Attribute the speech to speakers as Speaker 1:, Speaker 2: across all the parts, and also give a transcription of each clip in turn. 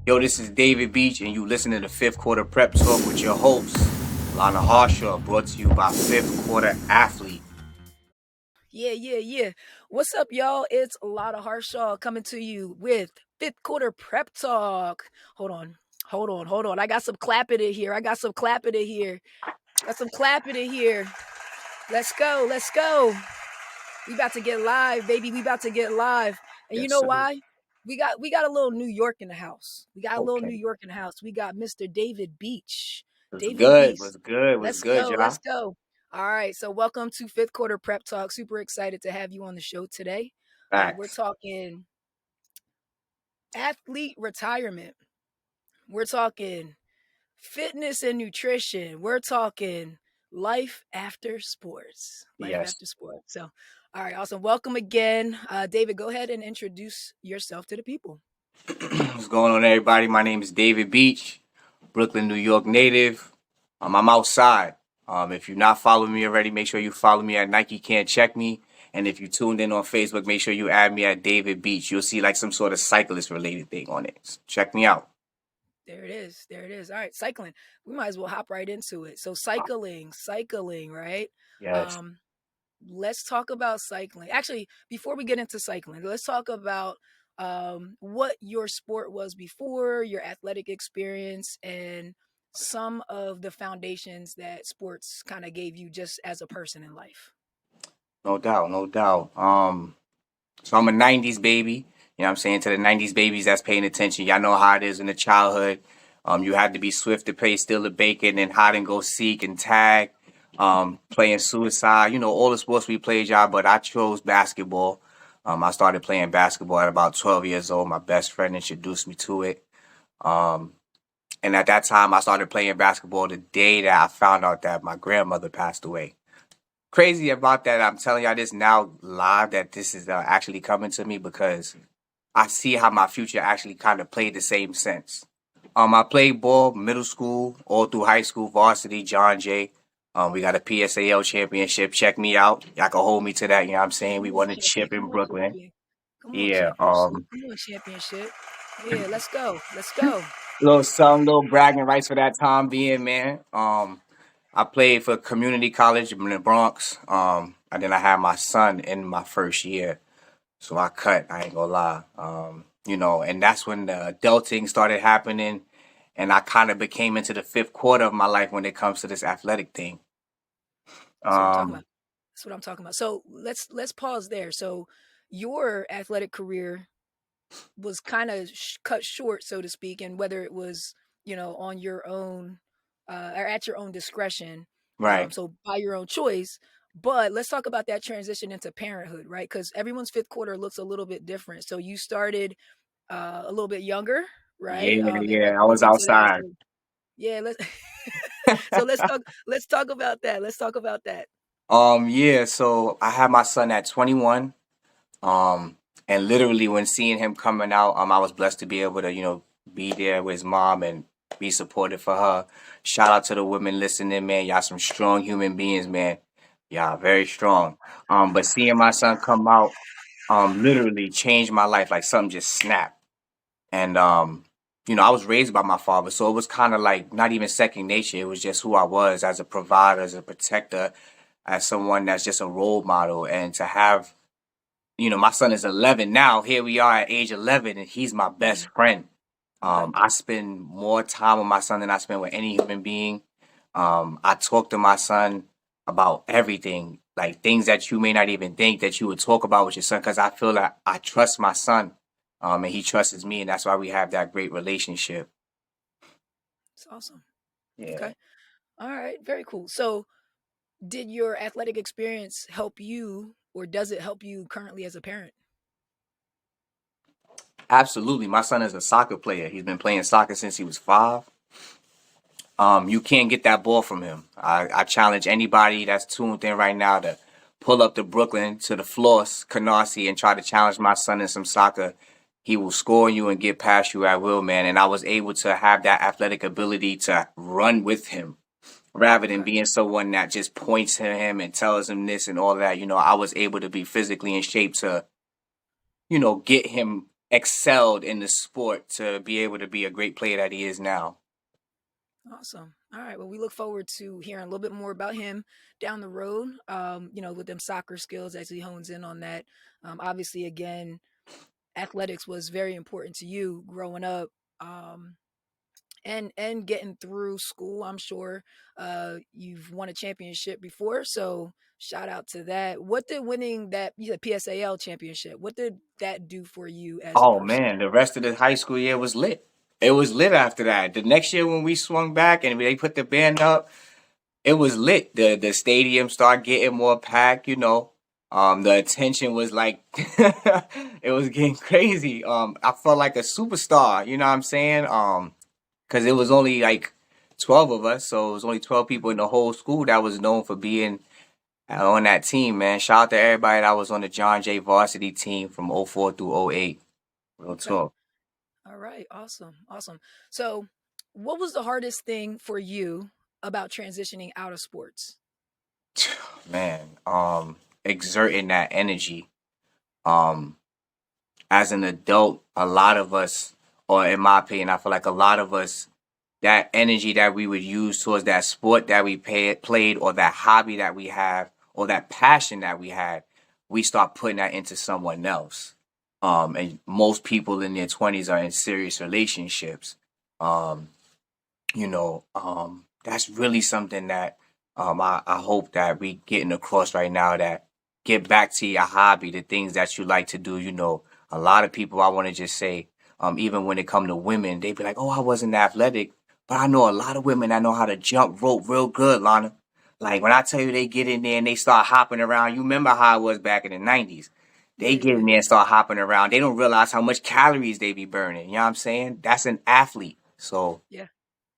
Speaker 1: Yo, this is David Beach, and you listen to the Fifth Quarter Prep Talk with your host, Lana Harshaw, brought to you by Fifth Quarter Athlete.
Speaker 2: Yeah. What's up, y'all? It's Lana Harshaw coming to you with fifth quarter prep talk. Hold on. I got some clapping in here. Got some clapping in here. Let's go. We about to get live, baby. We about to get live. And you
Speaker 1: Yes,
Speaker 2: know
Speaker 1: sir.
Speaker 2: why? We got a little New York in the house.
Speaker 1: Okay.
Speaker 2: We got Mr. David Beach.
Speaker 1: Was
Speaker 2: David
Speaker 1: good.
Speaker 2: Beach.
Speaker 1: Was good. Was
Speaker 2: Let's
Speaker 1: good,
Speaker 2: go. Let's
Speaker 1: y'all.
Speaker 2: go. All right. So welcome to fifth quarter prep talk. Super excited to have you on the show today. We're
Speaker 1: Facts.
Speaker 2: talking athlete retirement. We're talking fitness and nutrition. We're talking life after sports. Life
Speaker 1: Yes.
Speaker 2: after sports. So, all right, awesome. Welcome again. David, go ahead and introduce yourself to the people.
Speaker 1: What's going on, everybody? My name is David Beach, Brooklyn, New York native. I'm outside. If you're not following me already, make sure you follow me at Nike Can't Check Me. And if you tuned in on Facebook, make sure you add me at David Beach. You'll see like some sort of cyclist related thing on it. So check me out.
Speaker 2: There it is. There it is. All right, cycling. We might as well hop right into it. So cycling, right?
Speaker 1: Yes.
Speaker 2: Um, let's talk about cycling. Actually, before we get into cycling, let's talk about what your sport was before, your athletic experience, and some of the foundations that sports kind of gave you just as a person in life.
Speaker 1: No doubt, no doubt. So I'm a 90s baby. You know what I'm saying? To the 90s babies that's paying attention. Y'all know how it is in the childhood. You had to be swift to pay, steal the bacon, and hide and go seek and tag, playing suicide. You know, all the sports we played, y'all, but I chose basketball. I started playing basketball at about 12 years old. My best friend introduced me to it. Um, and at that time, I started playing basketball the day that I found out that my grandmother passed away. Crazy about that, I'm telling y'all this now live that this is actually coming to me because I see how my future actually kind of played the same sense. I played ball middle school, all through high school, varsity, John Jay. We got a PSAL championship. Check me out. Y'all can hold me to that. You know what I'm saying? We
Speaker 2: Come on,
Speaker 1: won a
Speaker 2: champion.
Speaker 1: chip in
Speaker 2: Come on,
Speaker 1: Brooklyn.
Speaker 2: champion. Come on,
Speaker 1: Yeah.
Speaker 2: championship. Come on, championship. Yeah, let's go. Let's go.
Speaker 1: Little bragging rights for that time being, man. I played for community college in the Bronx. And then I had my son in my first year. So I cut, I ain't gonna lie. And that's when the adulting started happening, and I kind of became into the fifth quarter of my life when it comes to this athletic thing.
Speaker 2: That's what I'm talking about.
Speaker 1: Um,
Speaker 2: That's what I'm talking about. So let's pause there. So your athletic career was kind of cut short, so to speak, and whether it was on your own or at your own discretion,
Speaker 1: right.
Speaker 2: so by your own choice. But let's talk about that transition into parenthood, right? Because everyone's fifth quarter looks a little bit different. So you started a little bit younger, right?
Speaker 1: Yeah,
Speaker 2: And
Speaker 1: yeah. I
Speaker 2: went
Speaker 1: was
Speaker 2: into that.
Speaker 1: outside.
Speaker 2: So yeah, let's so let's talk about that. Let's talk about that.
Speaker 1: Yeah. So I had my son at 21. Um, and literally when seeing him coming out, I was blessed to be able to, be there with his mom and be supportive for her. Shout out to the women listening, man. Y'all some strong human beings, man. Y'all very strong. But seeing my son come out, literally changed my life. Like something just snapped. And I was raised by my father, so it was kind of like not even second nature. It was just who I was as a provider, as a protector, as someone that's just a role model. And to have my son is 11 now. Here we are at age 11, and he's my best
Speaker 2: Mhm.
Speaker 1: friend.
Speaker 2: Okay.
Speaker 1: I spend more time with my son than I spend with any human being. I talk to my son about everything, like things that you may not even think that you would talk about with your son, because I feel like I trust my son, and he trusts me, and that's why we have that great relationship.
Speaker 2: It's awesome.
Speaker 1: Yeah.
Speaker 2: Okay. All right. Very cool. So did your athletic experience help you, or does it help you currently as a parent?
Speaker 1: Absolutely. My son is a soccer player. He's been playing soccer since he was 5. You can't get that ball from him. I challenge anybody that's tuned in right now to pull up to Brooklyn to the floors, Canarsie, and try to challenge my son in some soccer. He will score you and get past you at will, man. And I was able to have that athletic ability to run with him rather than
Speaker 2: Okay.
Speaker 1: being someone that just points to him and tells him this and all that. I was able to be physically in shape to, get him excelled in the sport to be able to be a great player that he is now.
Speaker 2: Awesome. All right. Well, we look forward to hearing a little bit more about him down the road. With them soccer skills as he hones in on that. Obviously, again, athletics was very important to you growing up. Um, and getting through school, I'm sure you've won a championship before, so shout out to that. What did winning that, you said PSAL championship, what did that do for you as a
Speaker 1: Oh
Speaker 2: person?
Speaker 1: man, the rest of the high school year was lit. It was lit after that. The next year when we swung back and they put the band up, it was lit. The stadium started getting more packed, you know. The attention was like it was getting crazy. I felt like a superstar, you know what I'm saying? Because it was only like 12 of us, so it was only 12 people in the whole school that was known for being on that team, man. Shout out to everybody that was on the John Jay varsity team from '04 through '08. Real
Speaker 2: Okay.
Speaker 1: talk.
Speaker 2: All right. Awesome. Awesome. So what was the hardest thing for you about transitioning out of sports?
Speaker 1: Man, exerting that energy. Um, as an adult, a lot of us, or in my opinion, I feel like a lot of us, that energy that we would use towards that sport that we played, or that hobby that we have, or that passion that we had, we start putting that into someone else. And most people in their 20s are in serious relationships. Um, that's really something that I hope that we getting across right now, that get back to your hobby, the things that you like to do. A lot of people, I want to just say, even when it come to women, they be like, oh, I wasn't athletic, but I know a lot of women that know how to jump rope real good, Lana. Like when I tell you they get in there and they start hopping around, you remember how it was back in the 90s. They
Speaker 2: Yeah,
Speaker 1: get
Speaker 2: yeah,
Speaker 1: in there and start hopping around. They don't realize how much calories they be burning. You know what I'm saying? That's an athlete. So,
Speaker 2: yeah.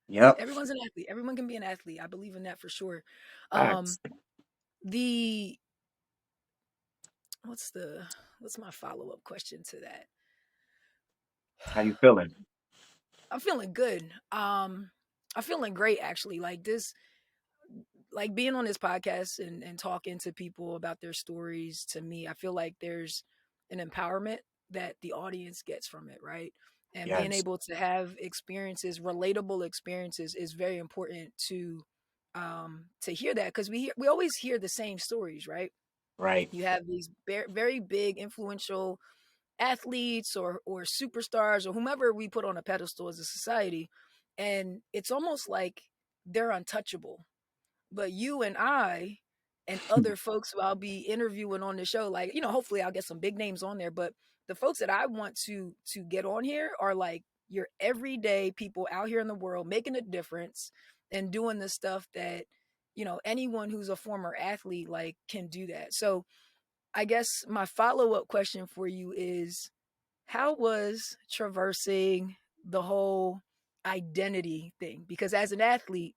Speaker 1: yep.
Speaker 2: Everyone's an athlete. Everyone can be an athlete. I believe in that for sure. Um,
Speaker 1: Facts.
Speaker 2: the what's the what's my follow-up question to that?
Speaker 1: How you feeling?
Speaker 2: I'm feeling good. I'm feeling great actually. Like this, like being on this podcast and talking to people about their stories, to me, I feel like there's an empowerment that the audience gets from it, right? And being
Speaker 1: Yes.
Speaker 2: able to have experiences, relatable experiences, is very important to hear that, because we always hear the same stories, right?
Speaker 1: Right.
Speaker 2: You have these very big influential athletes or superstars or whomever we put on a pedestal as a society, and it's almost like they're untouchable. But you and I and other folks who I'll be interviewing on the show, like, hopefully I'll get some big names on there, but the folks that I want to get on here are like your everyday people out here in the world making a difference and doing the stuff that, anyone who's a former athlete like can do that. So I guess my follow-up question for you is, how was traversing the whole identity thing? Because as an athlete,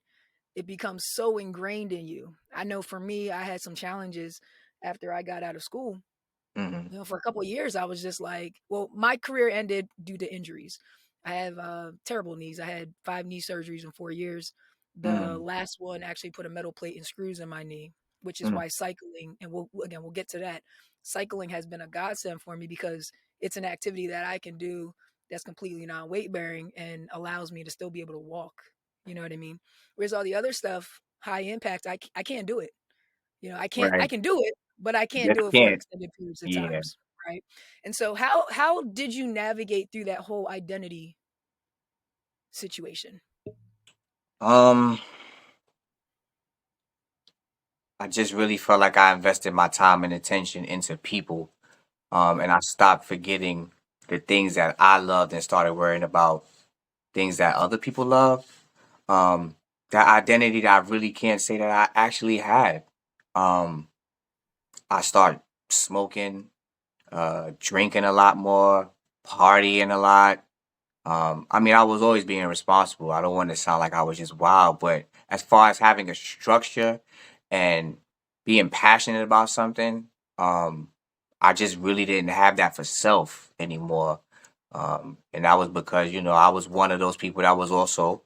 Speaker 2: it becomes so ingrained in you. I know for me, I had some challenges after I got out of school.
Speaker 1: Hmm.
Speaker 2: For a couple of years, I was just like, well, my career ended due to injuries. I have terrible knees. I had 5 knee surgeries in 4 years. The
Speaker 1: Mm,
Speaker 2: last one actually put a metal plate and screws in my knee, which is
Speaker 1: mm,
Speaker 2: why cycling, and we'll get to that. Cycling has been a godsend for me because it's an activity that I can do that's completely non weight bearing and allows me to still be able to walk. You know what I mean? Whereas all the other stuff, high impact, I can't do it. I
Speaker 1: right.
Speaker 2: can do it, but I can't
Speaker 1: Just
Speaker 2: do it for
Speaker 1: can't.
Speaker 2: extended periods of
Speaker 1: Yeah.
Speaker 2: times, right? And so how did you navigate through that whole identity situation?
Speaker 1: Um, I just really felt like I invested my time and attention into people. And I stopped forgetting the things that I loved and started worrying about things that other people love. Um, that identity that I really can't say that I actually had. Um, I started smoking, drinking a lot more, partying a lot. I mean, I was always being responsible. I don't want to sound like I was just wild, but as far as having a structure and being passionate about something, um, I just really didn't have that for self anymore. And that was because, I was one of those people that was also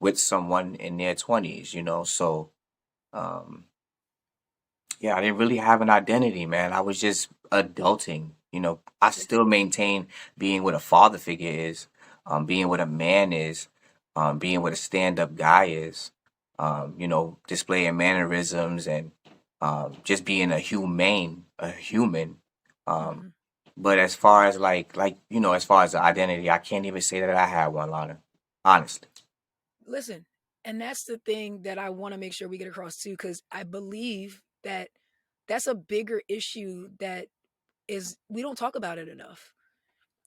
Speaker 1: with someone in their 20s. So, um, yeah, I didn't really have an identity, man. I was just adulting, I still maintain being what a father figure is, being what a man is, being what a stand-up guy is, displaying mannerisms and just being a human. Um,
Speaker 2: Mhm.
Speaker 1: but as far as as far as the identity, I can't even say that I had one, Lana. Honestly.
Speaker 2: Listen, and that's the thing that I want to make sure we get across too, because I believe that that's a bigger issue that is we don't talk about it enough.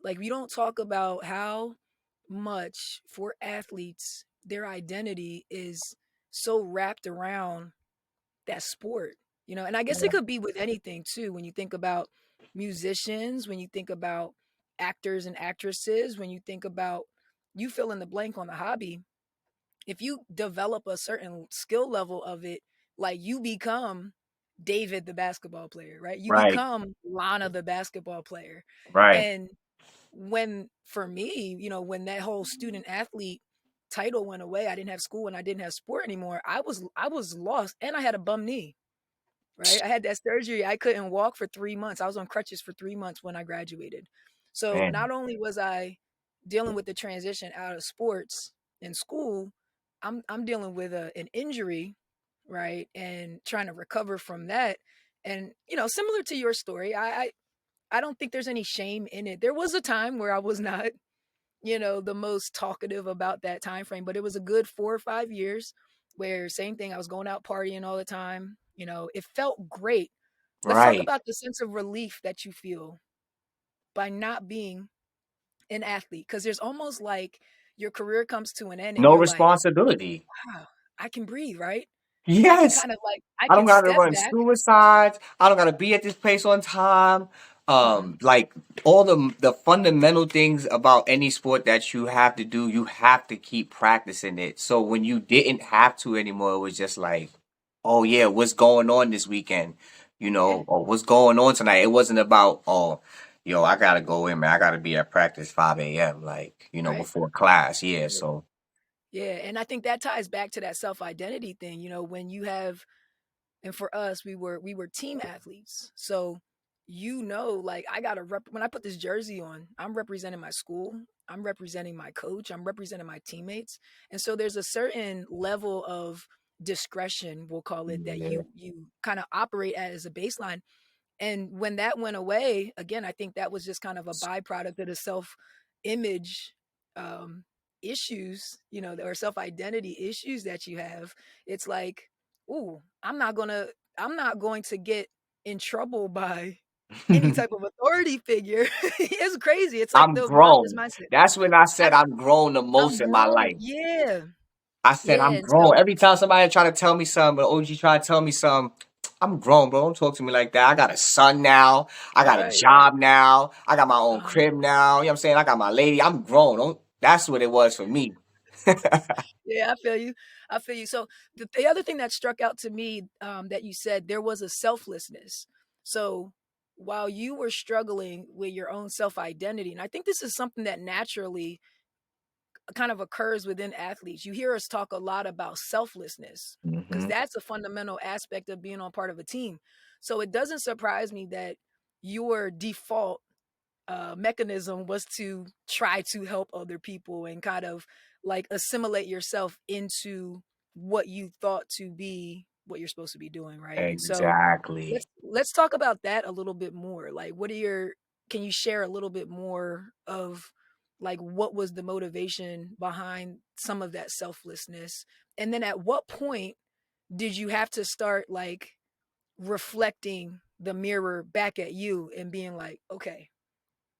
Speaker 2: Like we don't talk about how much for athletes their identity is so wrapped around that sport, and I guess it
Speaker 1: Yeah.
Speaker 2: could be with anything too. When you think about musicians, when you think about actors and actresses, when you think about you fill in the blank on the hobby, if you develop a certain skill level of it, like you become David the basketball player, right? You
Speaker 1: Right.
Speaker 2: become Lana the basketball player.
Speaker 1: Right.
Speaker 2: And when for me, when that whole student athlete title went away, I didn't have school and I didn't have sport anymore. I was lost and I had a bum knee, right? I had that surgery. I couldn't walk for 3 months. I was on crutches for 3 months when I graduated. So
Speaker 1: Man.
Speaker 2: not only was I dealing with the transition out of sports and school, I'm dealing with an injury, right? And trying to recover from that. And similar to your story, I don't think there's any shame in it. There was a time where I was not, the most talkative about that time frame, but it was a good 4 or 5 years where same thing, I was going out partying all the time. It felt great. Let's talk
Speaker 1: Right.
Speaker 2: about the sense of relief that you feel by not being an athlete, because there's almost like your career comes to an end and
Speaker 1: No
Speaker 2: you're like,
Speaker 1: responsibility.
Speaker 2: wow, I can breathe, right? I can
Speaker 1: Yes.
Speaker 2: kind of like, I
Speaker 1: I don't
Speaker 2: can
Speaker 1: gotta
Speaker 2: step
Speaker 1: run
Speaker 2: back.
Speaker 1: suicides. I don't gotta be at this place on time.
Speaker 2: Mhm.
Speaker 1: Like all the fundamental things about any sport that you have to do, you have to keep practicing it. So when you didn't have to anymore, it was just like, oh yeah, what's going on this weekend?
Speaker 2: Yeah,
Speaker 1: Or what's going on tonight? It wasn't about, oh, yo, I gotta go in, man. I gotta be at practice 5 a.m. Like,
Speaker 2: right.
Speaker 1: before class. Yeah,
Speaker 2: Yeah.
Speaker 1: so
Speaker 2: Yeah, and I think that ties back to that self-identity thing, when you have, and for us, we were team athletes. So, like I got to when I put this jersey on, I'm representing my school, I'm representing my coach, I'm representing my teammates. And so there's a certain level of discretion, we'll call it, that
Speaker 1: yeah.
Speaker 2: you kind of operate at as a baseline. And when that went away, again, I think that was just kind of a byproduct of the self image um, issues, or self identity issues that you have. It's like, ooh, I'm not going to get in trouble by any type of authority figure. It's crazy. It's like
Speaker 1: I'm
Speaker 2: the growth
Speaker 1: grown.
Speaker 2: mindset.
Speaker 1: That's when I
Speaker 2: I,
Speaker 1: said I'm grown the
Speaker 2: I'm
Speaker 1: most in my
Speaker 2: grown.
Speaker 1: life.
Speaker 2: Yeah.
Speaker 1: I said
Speaker 2: Yeah.
Speaker 1: I'm
Speaker 2: And
Speaker 1: grown.
Speaker 2: so,
Speaker 1: Every time somebody try to tell me something, or OG try to tell me something, I'm grown, bro. Don't talk to me like that. I got a son now. I got a
Speaker 2: right, right.
Speaker 1: job now. I got my own
Speaker 2: Uh-huh.
Speaker 1: crib now. You know what I'm saying? I got my lady. I'm grown. That's what it was for me.
Speaker 2: Yeah, I feel you. I feel you. So the other thing that struck out to me, that you said, there was a selflessness. So while you were struggling with your own self identity, and I think this is something that naturally kind of occurs within athletes. You hear us talk a lot about selflessness because
Speaker 1: Hmm.
Speaker 2: that's a fundamental aspect of being on part of a team. So it doesn't surprise me that your default mechanism was to try to help other people and kind of like assimilate yourself into what you thought to be what you're supposed to be doing, right? And so
Speaker 1: Exactly.
Speaker 2: let's talk about that a little bit more. Like, what are your can you share a little bit more of like what was the motivation behind some of that selflessness? And then at what point did you have to start like reflecting the mirror back at you and being like, okay,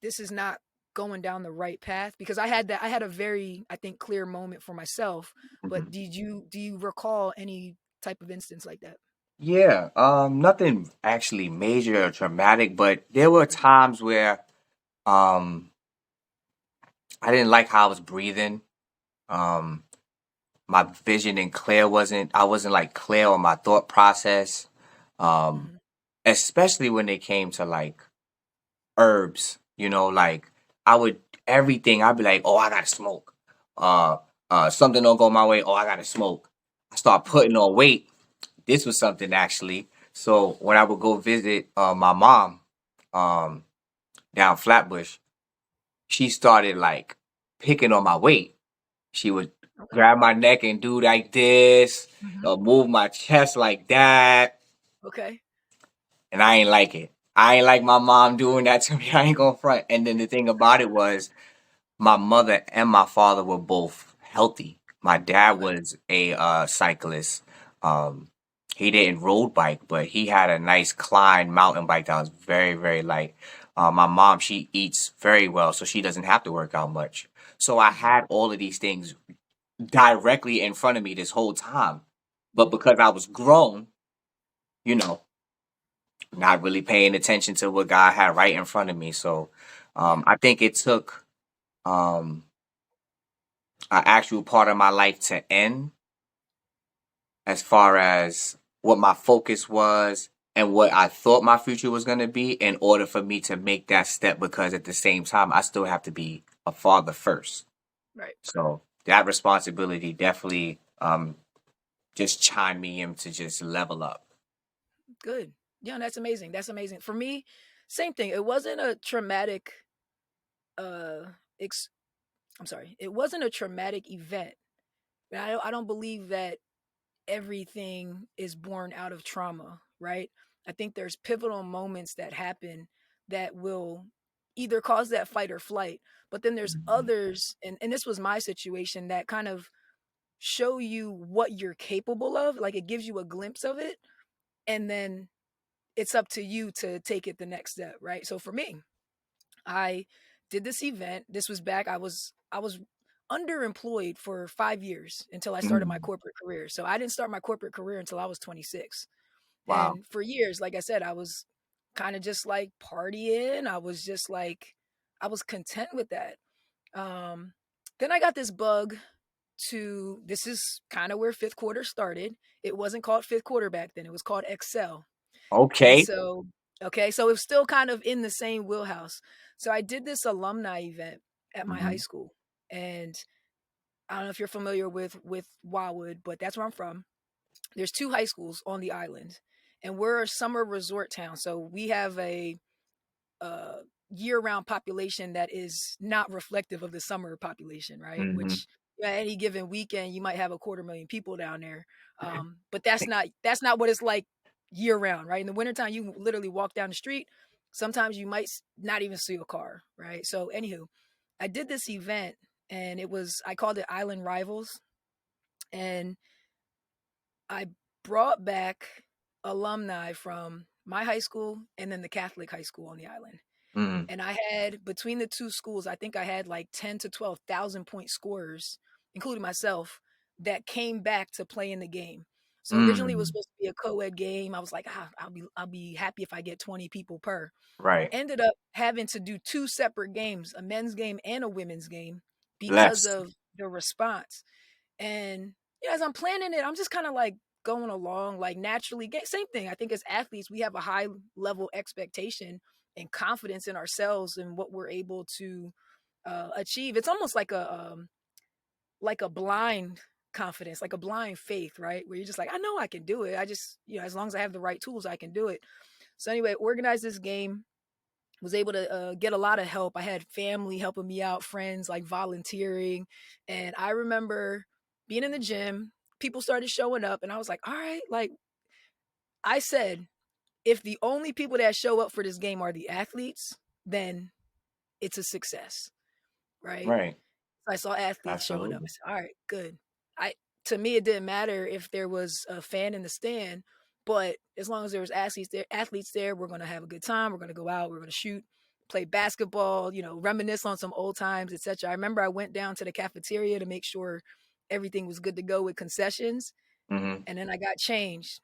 Speaker 2: this is not going down the right path? Because I had a very, I think, clear moment for myself. But
Speaker 1: Mhm.
Speaker 2: do you recall any type of instance like that?
Speaker 1: Yeah. Nothing actually major or traumatic, but there were times where um I didn't like how I was breathing. Um, my vision and clear wasn't I wasn't like clear on my thought process. Um,
Speaker 2: Mm-hmm.
Speaker 1: Especially when it came to like herbs, like I would everything I'd be like, oh, I gotta smoke. Uh Something don't go my way, oh, I gotta smoke. I start
Speaker 2: Mm-hmm.
Speaker 1: putting on weight. This was something actually. So when I would go visit my mom, um down Flatbush, she started like picking on my weight. She would
Speaker 2: Okay.
Speaker 1: grab my neck and do like this,
Speaker 2: Hmm.
Speaker 1: or move my chest like that,
Speaker 2: Okay.
Speaker 1: and I ain't like it. I ain't like my mom doing that to me. I ain't gonna front. And then the thing about it was, my mother and my father were both healthy. My dad
Speaker 2: Okay.
Speaker 1: was a cyclist. Um, he didn't road bike, but he had a nice Klein mountain bike that was very, very light. My mom, she eats very well, so she doesn't have to work out much. So I
Speaker 2: Hmm.
Speaker 1: had all of these things directly in front of me this whole time. But because I was grown, you know, not really paying attention to what God had right in front of me. So
Speaker 2: Yeah.
Speaker 1: I think it took um, an actual part of my life to end as far as what my focus was and what I thought my future was going to be in order for me to make that step, because at the same time I still have to be a father first.
Speaker 2: Right.
Speaker 1: So that responsibility definitely just chimed me in to just level up.
Speaker 2: Good. Yeah, that's amazing. That's amazing. For me, same thing. It wasn't a traumatic uh ex- I'm sorry. It wasn't a traumatic event. I don't believe that everything is born out of trauma, right? I think there's pivotal moments that happen that will either cause that fight or flight, but then there's
Speaker 1: Mhm.
Speaker 2: others, and this was my situation, that kind of show you what you're capable of. Like it gives you a glimpse of it, and then it's up to you to take it the next step, right? So for me, I did this event. This was back. I was underemployed for 5 years until I started my
Speaker 1: Mhm.
Speaker 2: corporate career. So I didn't start my corporate career until I was 26.
Speaker 1: Wow.
Speaker 2: And for years, like I said, I was kind of just like partying. I was just like, I was content with that. Um, then I got this bug to, this is kind of where fifth quarter started. It wasn't called fifth quarter back then. It was called Excel. And
Speaker 1: Okay.
Speaker 2: so, okay, so it was still kind of in the same wheelhouse. So I did this alumni event at my high
Speaker 1: Hmm.
Speaker 2: school, and I don't know if you're familiar with Wildwood, but that's where I'm from. There's two high schools on the island, and we're a summer resort town. So we have a uh, year-round population that is not reflective of the summer population, right?
Speaker 1: Hmm.
Speaker 2: Which, yeah, any given weekend you might have 250,000 people down there, but that's not what it's like year-round, right? In the wintertime, you can literally walk down the street. Sometimes you might not even see a car, right? So, anywho, I did this event, and I called it Island Rivals, and I brought back alumni from my high school and then the Catholic high school on the island.
Speaker 1: Hmm.
Speaker 2: And I had, between the two schools, I think I had like 10 to 12,000 point scorers, including myself, that came back to play in the game. So originally it was
Speaker 1: Mm.
Speaker 2: supposed to be a co-ed game. I was like, I'll be happy if I get 20 people per.
Speaker 1: Right.
Speaker 2: Ended up having to do two separate games, a men's game and a women's game, because
Speaker 1: Less.
Speaker 2: of the response. And yeah, as I'm planning it, I'm just kind of like going along, like naturally. Same thing. I think as athletes, we have a high level expectation and confidence in ourselves and what we're able to achieve. It's almost like a blind confidence, like a blind faith, right? Where you're just like, I know I can do it. I just, as long as I have the right tools, I can do it. So anyway, organized this game, was able to get a lot of help. I had family helping me out, friends like volunteering. And I remember being in the gym, people started showing up, and I was like, all right, like I said, if the only people that show up for this game are the athletes, then it's a success, right?
Speaker 1: Right.
Speaker 2: I saw athletes showing up. I
Speaker 1: Absolutely.
Speaker 2: said, all right, good. I To me, it didn't matter if there was a fan in the stand, but as long as there was athletes there, we're gonna have a good time. We're gonna go out, we're gonna shoot, play basketball, reminisce on some old times, etc. I remember I went down to the cafeteria to make sure everything was good to go with concessions,
Speaker 1: Hmm.
Speaker 2: and then I got changed.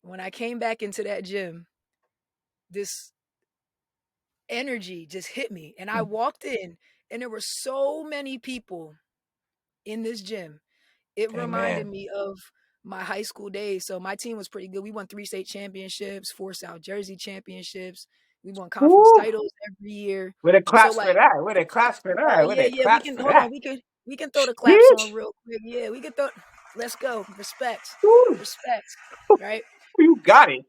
Speaker 2: When I came back into that gym, this energy just hit me, and I walked in, and there were so many people in this gym. It reminded
Speaker 1: Amen.
Speaker 2: me of my high school days. So my team was pretty good. We won 3 state championships, 4 South Jersey championships. We won conference
Speaker 1: Woo!
Speaker 2: titles every year.
Speaker 1: With a
Speaker 2: So
Speaker 1: claps for
Speaker 2: like,
Speaker 1: that. With a claps for
Speaker 2: oh
Speaker 1: that. With
Speaker 2: yeah,
Speaker 1: a
Speaker 2: yeah, we
Speaker 1: claps
Speaker 2: can
Speaker 1: for
Speaker 2: hold on.
Speaker 1: that.
Speaker 2: We can throw the claps on
Speaker 1: Sheesh.
Speaker 2: real quick. Yeah, we can throw. Let's go. Respect.
Speaker 1: Woo!
Speaker 2: Respect. Right?
Speaker 1: You got it.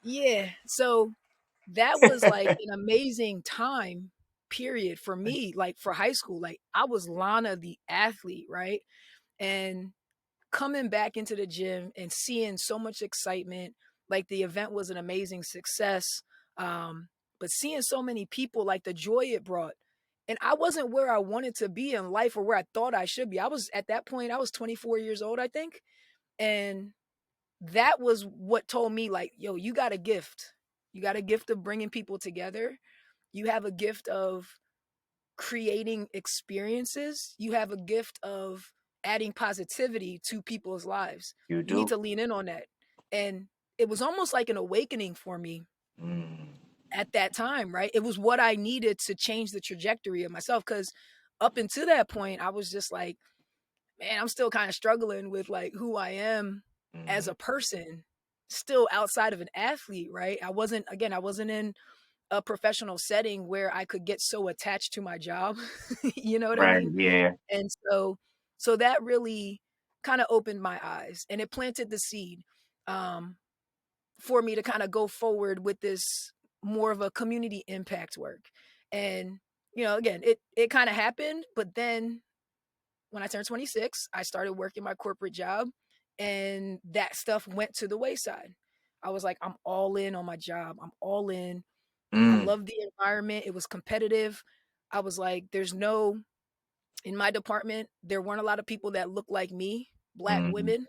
Speaker 2: Yeah. So that was like an amazing time period for me, like for high school. Like I was Lana the athlete, right? And coming back into the gym and seeing so much excitement, like the event was an amazing success. But seeing so many people, like the joy it brought. And I wasn't where I wanted to be in life or where I thought I should be. I was at that point, I was 24 years old, I think. And that was what told me, like, yo, you got a gift. You got a gift of bringing people together. You have a gift of creating experiences. You have a gift of adding positivity to people's lives.
Speaker 1: You
Speaker 2: You need
Speaker 1: do.
Speaker 2: to lean in on that. And it was almost like an awakening for me
Speaker 1: Mm.
Speaker 2: at that time, right? It was what I needed to change the trajectory of myself. Cause up until that point, I was just like, man, I'm still kind of struggling with like who I am as
Speaker 1: Mhm.
Speaker 2: a person, still outside of an athlete, right? I wasn't in a professional setting where I could get so attached to my job. You know what I
Speaker 1: Right.
Speaker 2: mean?
Speaker 1: Yeah.
Speaker 2: And so that really kind of opened my eyes and it planted the seed um, for me to kind of go forward with this more of a community impact work. And again, it kind of happened, but then when I turned 26, I started working my corporate job and that stuff went to the wayside. I was like, I'm all in on my job. I'm all in. I
Speaker 1: Mm.
Speaker 2: loved the environment. It was competitive. I was like, in my department, there weren't a lot of people that looked like me, Black
Speaker 1: Mhm.
Speaker 2: women,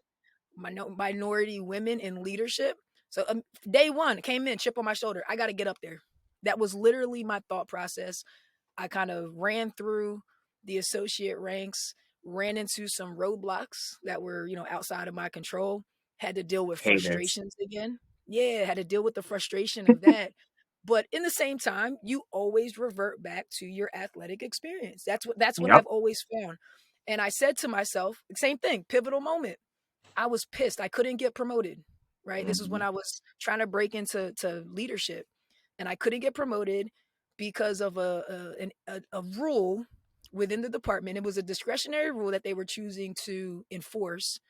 Speaker 2: minority women in leadership. So day one, came in, chip on my shoulder. I got to get up there. That was literally my thought process. I kind of ran through the associate ranks, ran into some roadblocks that were, outside of my control, had to deal with
Speaker 1: Haters.
Speaker 2: frustrations again. Yeah, had to deal with the frustration of that. But in the same time, you always revert back to your athletic experience. That's what
Speaker 1: Yep.
Speaker 2: I've always found. And I said to myself, same thing, pivotal moment. I was pissed. I couldn't get promoted, right? This was when
Speaker 1: Mhm.
Speaker 2: I was trying to break into leadership and I couldn't get promoted because of a rule within the department. It was a discretionary rule that they were choosing to enforce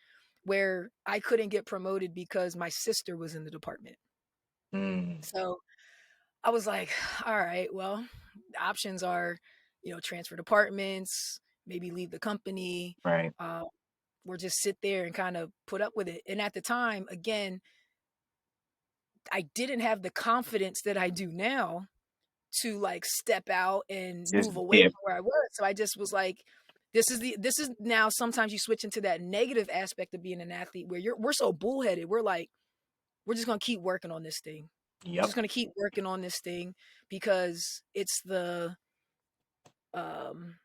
Speaker 2: where I couldn't get promoted because my sister was in the department.
Speaker 1: Mm.
Speaker 2: So I was like, all right, well, the options are, transfer departments, maybe leave the company,
Speaker 1: Right.
Speaker 2: uh, or just sit there and kind of put up with it. And at the time, again, I didn't have the confidence that I do now to like step out and
Speaker 1: Just
Speaker 2: move away
Speaker 1: dip.
Speaker 2: from where I was. So I just was like, this is now sometimes you switch into that negative aspect of being an athlete where we're so bullheaded. We're like, we're just gonna keep working on this thing. We're
Speaker 1: Yep.
Speaker 2: just gonna keep working on this thing because it's the um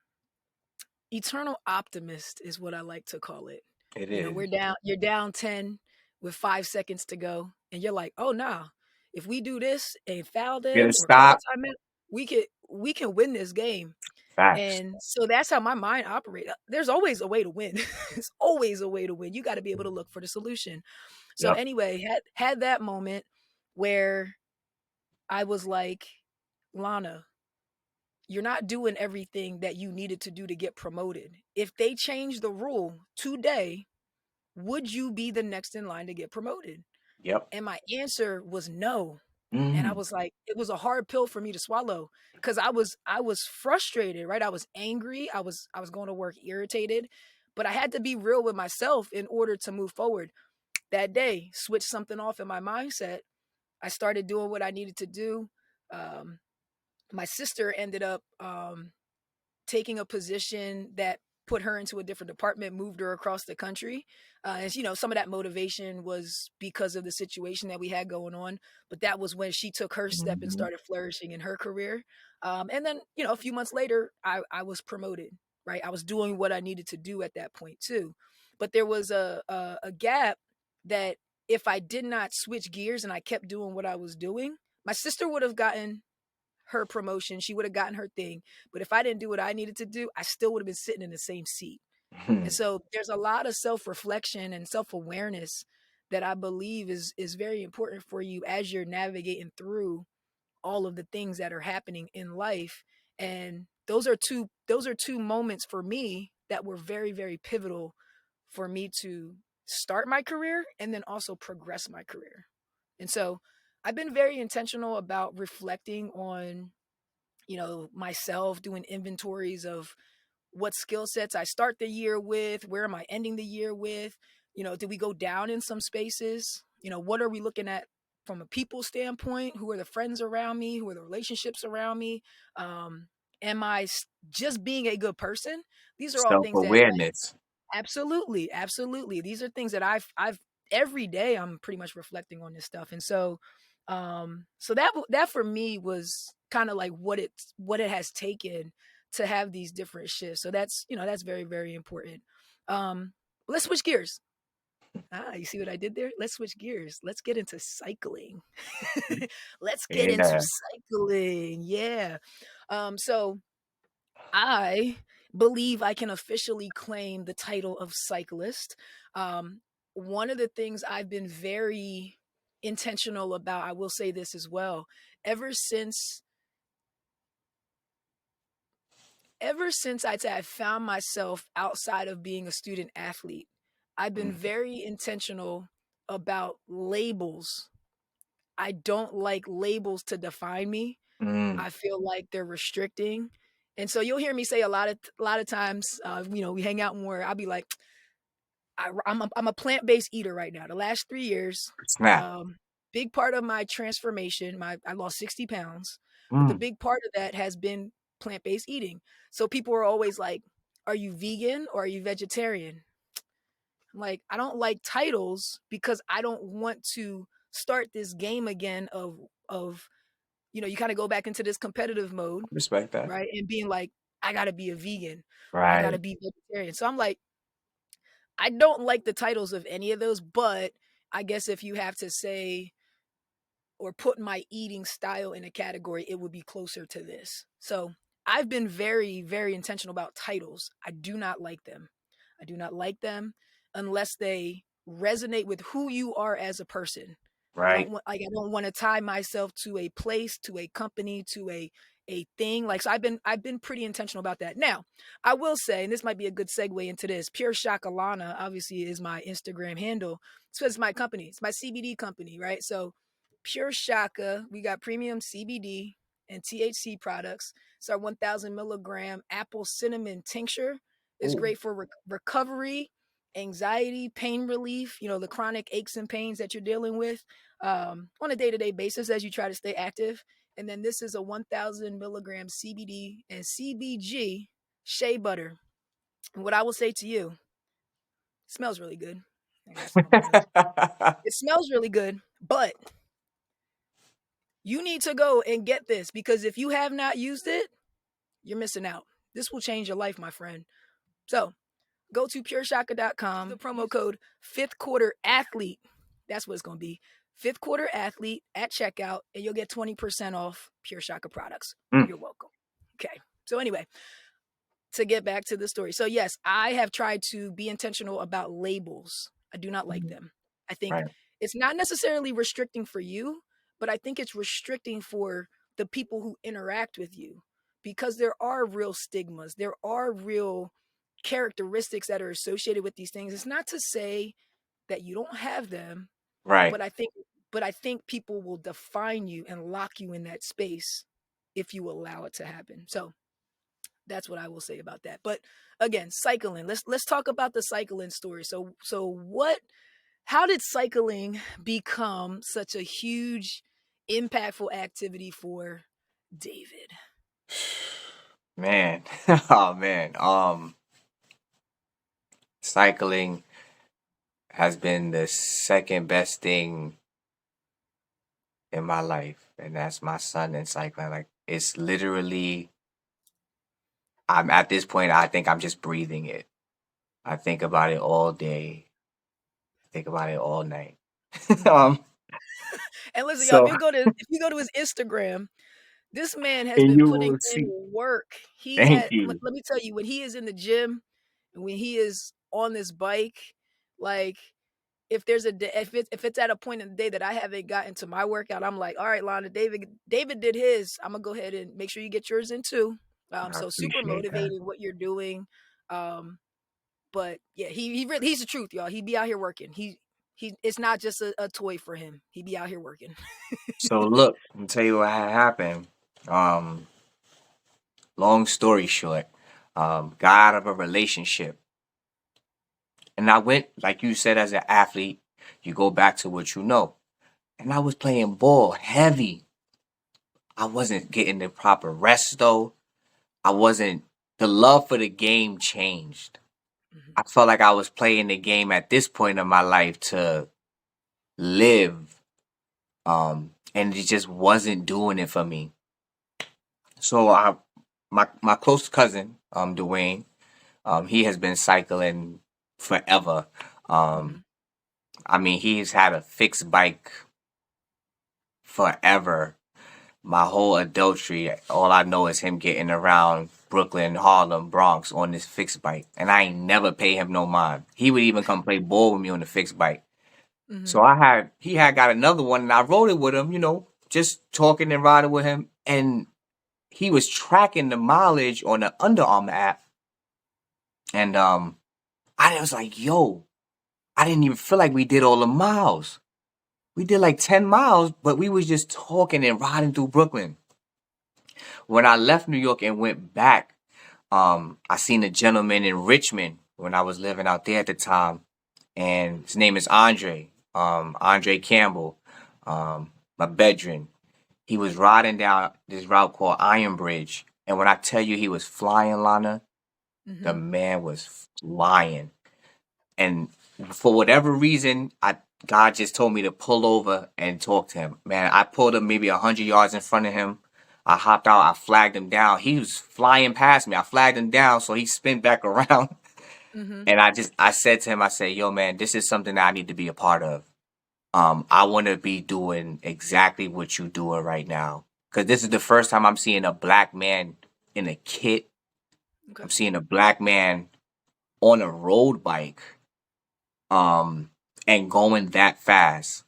Speaker 2: eternal optimist is what I like to call it.
Speaker 1: It is.
Speaker 2: You're down 10 with 5 seconds to go, and you're like, oh nah, if we do this and foul
Speaker 1: Get a
Speaker 2: them or call
Speaker 1: stop.
Speaker 2: a timeout, we can win this game.
Speaker 1: Facts.
Speaker 2: And so that's how my mind operates. There's always a way to win. There's always a way to win. You got to be able to look for the solution. So
Speaker 1: Yep.
Speaker 2: anyway, had that moment where I was like, Lana, you're not doing everything that you needed to do to get promoted. If they change the rule today, would you be the next in line to get promoted?
Speaker 1: Yep.
Speaker 2: And my answer was no. And I
Speaker 1: Mm.
Speaker 2: was like, it was a hard pill for me to swallow because I was frustrated, right? I was angry. I was going to work irritated, but I had to be real with myself in order to move forward. That day, switch something off in my mindset. I started doing what I needed to do. Um, my sister ended up taking a position that put her into a different department, moved her across the country. And some of that motivation was because of the situation that we had going on. But that was when she took her step and
Speaker 1: Mhm.
Speaker 2: started flourishing in her career. And then, a few months later, I was promoted. Right, I was doing what I needed to do at that point too. But there was a gap that if I did not switch gears and I kept doing what I was doing, my sister would have gotten her promotion. She would have gotten her thing. But if I didn't do what I needed to do, I still would have been sitting in the same seat. And so there's a lot of self-reflection and self-awareness that I believe is very important for you as you're navigating through all of the things that are happening in life. And those are two moments for me that were very, very pivotal for me to start my career and then also progress my career. And so I've been very intentional about reflecting on, myself, doing inventories of what skill sets I start the year with, where am I ending the year with? Did we go down in some spaces? What are we looking at from a people standpoint? Who are the friends around me? Who are the relationships around me? Um, am I just being a good person? These are all
Speaker 1: Self
Speaker 2: things that, like,
Speaker 1: awareness.
Speaker 2: absolutely, absolutely. These are things that I've every day I'm pretty much reflecting on this stuff. And so that for me was kind of like what it has taken to have these different shifts. So that's very, very important. Um, let's switch gears. You see what I did there? Let's switch gears. Let's get into cycling. Let's get into
Speaker 1: Yeah.
Speaker 2: cycling. Yeah. So I believe I can officially claim the title of cyclist. Um, one of the things I've been very intentional about, I will say this as well, ever since I'd say I found myself outside of being a student athlete, I've been
Speaker 1: Mm.
Speaker 2: very intentional about labels. I don't like labels to define me.
Speaker 1: Mm.
Speaker 2: I feel like they're restricting. And so you'll hear me say a lot of times, we hang out more. I'll be like, I'm a plant-based eater right now. The last 3 years,
Speaker 1: Snap.
Speaker 2: big part of my transformation, I lost 60 pounds, but the
Speaker 1: Mm.
Speaker 2: big part of that has been plant-based eating. So people are always like, "Are you vegan or are you vegetarian?" I'm like, I don't like titles because I don't want to start this game again of you kind of go back into this competitive mode,
Speaker 1: Respect that.
Speaker 2: right? And being like, I gotta be a vegan or I gotta
Speaker 1: Right.
Speaker 2: be vegetarian. So I'm like, I don't like the titles of any of those, but I guess if you have to say or put my eating style in a category, it would be closer to this. So I've been very, very intentional about titles. I do not like them. I do not like them unless they resonate with who you are as a person.
Speaker 1: Right.
Speaker 2: I don't want to tie myself to a place, to a company, to a thing. Like, so I've been pretty intentional about that. Now, I will say, and this might be a good segue into this, Pure Shakalana obviously is my Instagram handle. It's my company. It's my CBD company, right? So Pure Shaka, we got premium CBD and THC products. It's our 1,000 milligram apple cinnamon tincture. It's
Speaker 1: Ooh.
Speaker 2: great for recovery, anxiety, pain relief, the chronic aches and pains that you're dealing with on a day to day basis as you try to stay active. And then this is a 1,000 milligram CBD and CBG shea butter. And what I will say to you, it smells really good. I gotta smell my nose. It smells really good, but you need to go and get this because if you have not used it, you're missing out. This will change your life, my friend. So go to pureshaka.com, the promo code fifth quarter athlete. That's what it's going to be. Fifth quarter athlete at checkout, and you'll get 20% off Pure Shaka products.
Speaker 1: Mm.
Speaker 2: You're welcome. Okay. So, anyway, to get back to the story. So, yes, I have tried to be intentional about labels. I do not like them. I think
Speaker 1: Right.
Speaker 2: it's not necessarily restricting for you, but I think it's restricting for the people who interact with you because there are real stigmas. There are real characteristics that are associated with these things. It's not to say that you don't have them,
Speaker 1: Right.
Speaker 2: but I think people will define you and lock you in that space if you allow it to happen. So that's what I will say about that. But again, cycling. Let's talk about the cycling story. So what how did cycling become such a huge impactful activity for David?
Speaker 1: Man. Oh man. Cycling has been the second best thing in my life, and that's my son and cycling. Like it's literally, I'm at this point. I think I'm just breathing it. I think about it all day. I think about it all night.
Speaker 2: Mhm.
Speaker 1: um.
Speaker 2: And listen, y'all,
Speaker 1: So,
Speaker 2: if you go to his Instagram, this man has
Speaker 1: and
Speaker 2: been
Speaker 1: you
Speaker 2: putting
Speaker 1: will
Speaker 2: in
Speaker 1: see.
Speaker 2: work.
Speaker 1: Thank you.
Speaker 2: Let me tell you, when he is in the gym and when he is on this bike, like if there's a day, if it's at a point in the day that I haven't gotten to my workout, I'm like, all right, Lana, David did his. I'm gonna go ahead and make sure you get yours in too.
Speaker 1: I
Speaker 2: So super
Speaker 1: appreciate that.
Speaker 2: motivated what you're doing. But yeah, he's the truth, y'all. He be out here working. it's not just a toy for him. He be out here working.
Speaker 1: So look, I'll tell you what had happened. Um, Long story short, got out of a relationship. And I went, like you said, as an athlete, you go back to what you know. And I was playing ball heavy. I wasn't getting the proper rest though. I wasn't, the love for the game changed.
Speaker 2: Mhm.
Speaker 1: I felt like I was playing the game at this point in my life to live. And it just wasn't doing it for me. So my close cousin, Dwayne, he has been cycling forever. Um,
Speaker 2: Mhm.
Speaker 1: I mean, he's had a fixed bike forever. My whole adultery, all I know is him getting around Brooklyn, Harlem, Bronx on this fixed bike. And I ain't never pay him no mind. He would even come play ball with me on the fixed bike. So
Speaker 2: Mhm.
Speaker 1: he had got another one and I rode it with him, just talking and riding with him. And he was tracking the mileage on the Under Armour app. And I was like, yo, I didn't even feel like we did all the miles. We did like 10 miles, but we was just talking and riding through Brooklyn. When I left New York and went back, I seen a gentleman in Richmond when I was living out there at the time, and his name is Andre, Andre Campbell, my bedroom. He was riding down this route called Iron Bridge, and when I tell you he was flying, Lana, the
Speaker 2: Mhm.
Speaker 1: man was flying. And for whatever reason, I God just told me to pull over and talk to him. Man, I pulled him maybe 100 yards in front of him. I hopped out. I flagged him down. He was flying past me. I flagged him down, so he spun back around.
Speaker 2: Mhm.
Speaker 1: And I said to him, I said, "Yo, man, this is something that I need to be a part of. I want to be doing exactly what you doing right now, because this is the first time I'm seeing a black man in a kit.
Speaker 2: Okay.
Speaker 1: I'm seeing a black man on a road bike, um, and going that fast.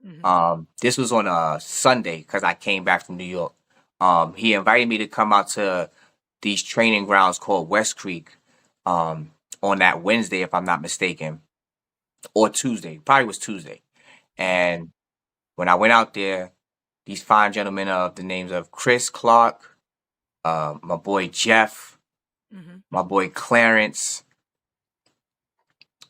Speaker 2: Mhm.
Speaker 1: This was on a Sunday because I came back from New York. He invited me to come out to these training grounds called West Creek on that Wednesday, if I'm not mistaken, or Tuesday. Probably was Tuesday.
Speaker 2: Mhm.
Speaker 1: And when I went out there, these fine gentlemen of the names of Chris Clark, my boy Jeff,
Speaker 2: Mhm.
Speaker 1: my boy Clarence,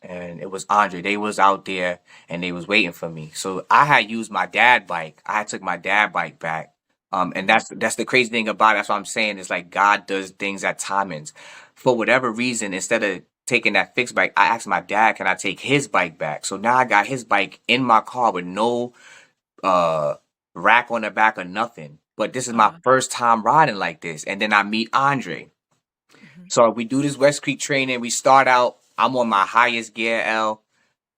Speaker 1: and it was Andre. They was out there and they was waiting for me. So I had used my dad bike. I had took my dad bike back. And
Speaker 2: Mhm.
Speaker 1: that's the crazy thing about it. That's what I'm saying. It's like God does things at timings. For whatever reason, instead of taking that fixed bike, I asked my dad, can I take his bike back? So now I got his bike in my car with no uh rack on the back or nothing. But this is my
Speaker 2: Uh-huh.
Speaker 1: first time riding like this. And then I meet Andre.
Speaker 2: Mhm.
Speaker 1: So we do this West Creek training. We start out. I'm on my highest gear, L.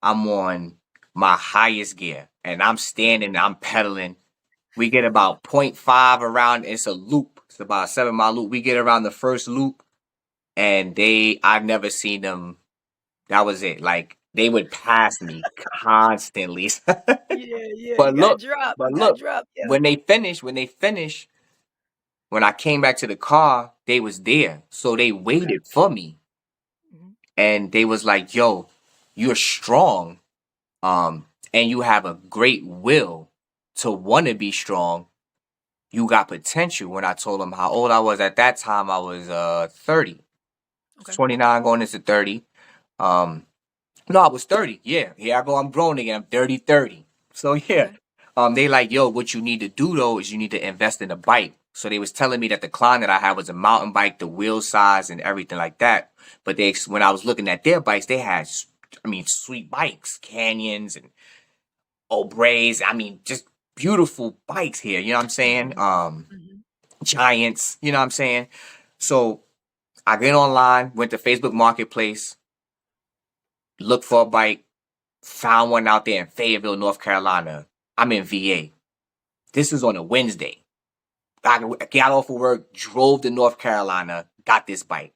Speaker 1: I'm on my highest gear and I'm
Speaker 2: Mhm.
Speaker 1: standing, I'm pedaling. We get about point 0.5 around, it's a loop. It's about a 7 mile loop. We get around the first loop and I've never seen them. That was it. Like they would pass me constantly.
Speaker 2: Yeah, yeah,
Speaker 1: but
Speaker 2: you got
Speaker 1: look,
Speaker 2: dropped.
Speaker 1: but
Speaker 2: You got
Speaker 1: look,
Speaker 2: dropped. Yeah.
Speaker 1: when they finish, when I came back to the car, they was there. So they
Speaker 2: Okay.
Speaker 1: waited for me
Speaker 2: Mhm.
Speaker 1: and they was like, yo, you're strong. And you have a great will to want to be strong. You got potential. When I told him how old I was at that time, I was 30,
Speaker 2: Okay.
Speaker 1: 29 going into 30. Um, no, I was 30. Yeah, here I go. I'm grown again. I'm 30, 30. So yeah,
Speaker 2: Okay.
Speaker 1: they like, yo, what you need to do though is you need to invest in a bike. So they was telling me that the Klein that I had was a mountain bike, the wheel size and everything like that. But when I was looking at their bikes, they had, I mean, sweet bikes, Canyons and Obrays. I mean, just beautiful bikes here. You know what I'm saying?
Speaker 2: Mhm. Mhm.
Speaker 1: Giants. You know what I'm saying? So I get online, went to Facebook Marketplace, looked for a bike, found one out there in Fayetteville, North Carolina. I'm in VA. This is on a Wednesday. I got off of work, drove to North Carolina, got this bike.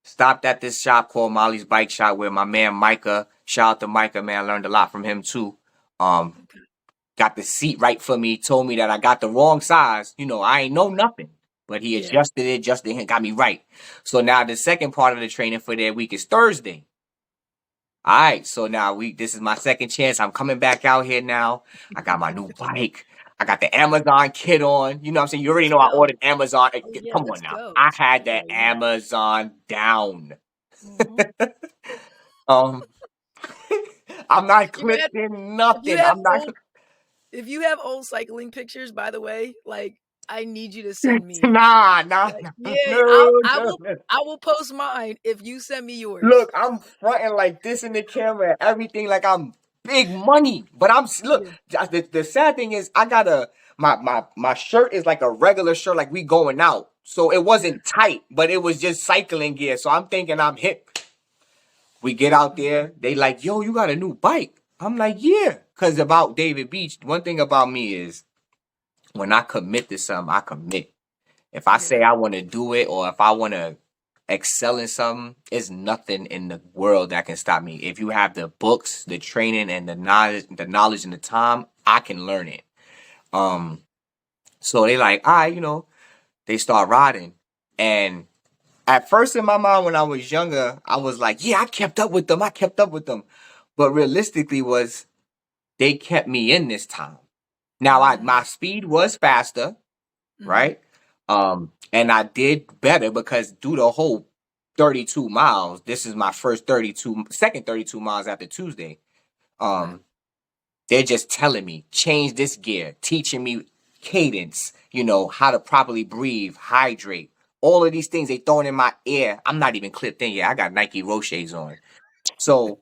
Speaker 1: Stopped at this shop called Molly's Bike Shop where my man Micah, shout out to Micah, man, I learned a lot from him too. Um,
Speaker 2: Okay.
Speaker 1: got the seat right for me, told me that I got the wrong size. I ain't know nothing. But he
Speaker 2: Yeah.
Speaker 1: adjusted it, got me right. So now the second part of the training for that week is Thursday. All right, so now this is my second chance. I'm coming back out here now. I got my new bike. I got the Amazon kit on. You know what I'm saying? You already
Speaker 2: Let's
Speaker 1: know I
Speaker 2: go.
Speaker 1: ordered Amazon.
Speaker 2: Oh yeah,
Speaker 1: Come on
Speaker 2: let's
Speaker 1: now.
Speaker 2: go.
Speaker 1: I had
Speaker 2: Oh
Speaker 1: the
Speaker 2: yeah.
Speaker 1: Amazon down.
Speaker 2: Hmm.
Speaker 1: Um I'm not
Speaker 2: You're gonna have,
Speaker 1: clipping
Speaker 2: if you
Speaker 1: nothing.
Speaker 2: have
Speaker 1: I'm not
Speaker 2: old if you have old cycling pictures, by the way, like I need you to send me.
Speaker 1: nah, nah,
Speaker 2: Like,
Speaker 1: nah.
Speaker 2: yeah,
Speaker 1: No,
Speaker 2: I
Speaker 1: no,
Speaker 2: will
Speaker 1: no.
Speaker 2: I will post mine if you send me yours.
Speaker 1: Look, I'm fronting like this in the camera, and everything like I'm big money. But look.
Speaker 2: Yeah.
Speaker 1: The sad thing is, I got my shirt is like a regular shirt, like we going out. So it
Speaker 2: Yeah.
Speaker 1: wasn't tight, but it was just cycling gear. So I'm thinking I'm hip. We get out
Speaker 2: Mhm.
Speaker 1: there, they like, yo, you got a new bike. I'm like, yeah. Cause about David Beach, one thing about me is when I commit to something, I commit. If I say
Speaker 2: Yeah.
Speaker 1: I want to do it or if I want to excel in something, it's nothing in the world that can stop me. If you have the books, the training, and the knowledge and the time, I can learn it. Um, so they like, all right, they start riding. And at first in my mind when I was younger, I was like, yeah, I kept up with them. I kept up with them. But realistically was they kept me in this time. Now my
Speaker 2: Mm.
Speaker 1: speed was faster,
Speaker 2: Mhm.
Speaker 1: right? And I did better because do the whole 32 miles. This is my second 32 miles after Tuesday.
Speaker 2: Okay.
Speaker 1: Um, they're just telling me, change this gear, teaching me cadence, how to properly breathe, hydrate. All of these things they throwing in my ear. I'm not even clipped in yet. I got Nike Roches on. So,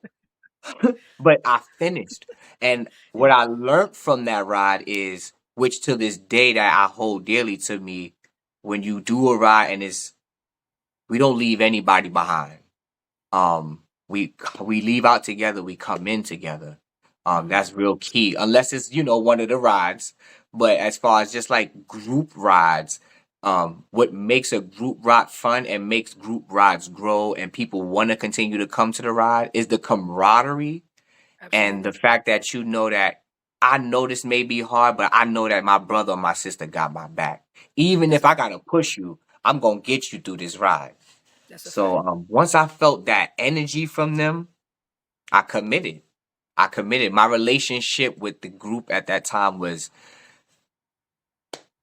Speaker 1: but I finished. And what
Speaker 2: Yeah.
Speaker 1: I learned from that ride is, which to this day that I hold dearly to me, when you do a ride and we don't leave anybody behind. We leave out together, we come in together.
Speaker 2: Mhm.
Speaker 1: That's real key. Unless it's, one of the rides. But as far as just like group rides, what makes a group ride fun and makes group rides grow and people want to continue to come to the ride is the camaraderie and the
Speaker 2: Absolutely.
Speaker 1: fact that that I know this may be hard, but I know that my brother or my sister got my back. Even
Speaker 2: That's
Speaker 1: if
Speaker 2: a
Speaker 1: I
Speaker 2: fact.
Speaker 1: gotta push you, I'm gonna get you through this ride.
Speaker 2: That's a
Speaker 1: So
Speaker 2: fact.
Speaker 1: once I felt that energy from them, I committed. I committed. My relationship with the group at that time was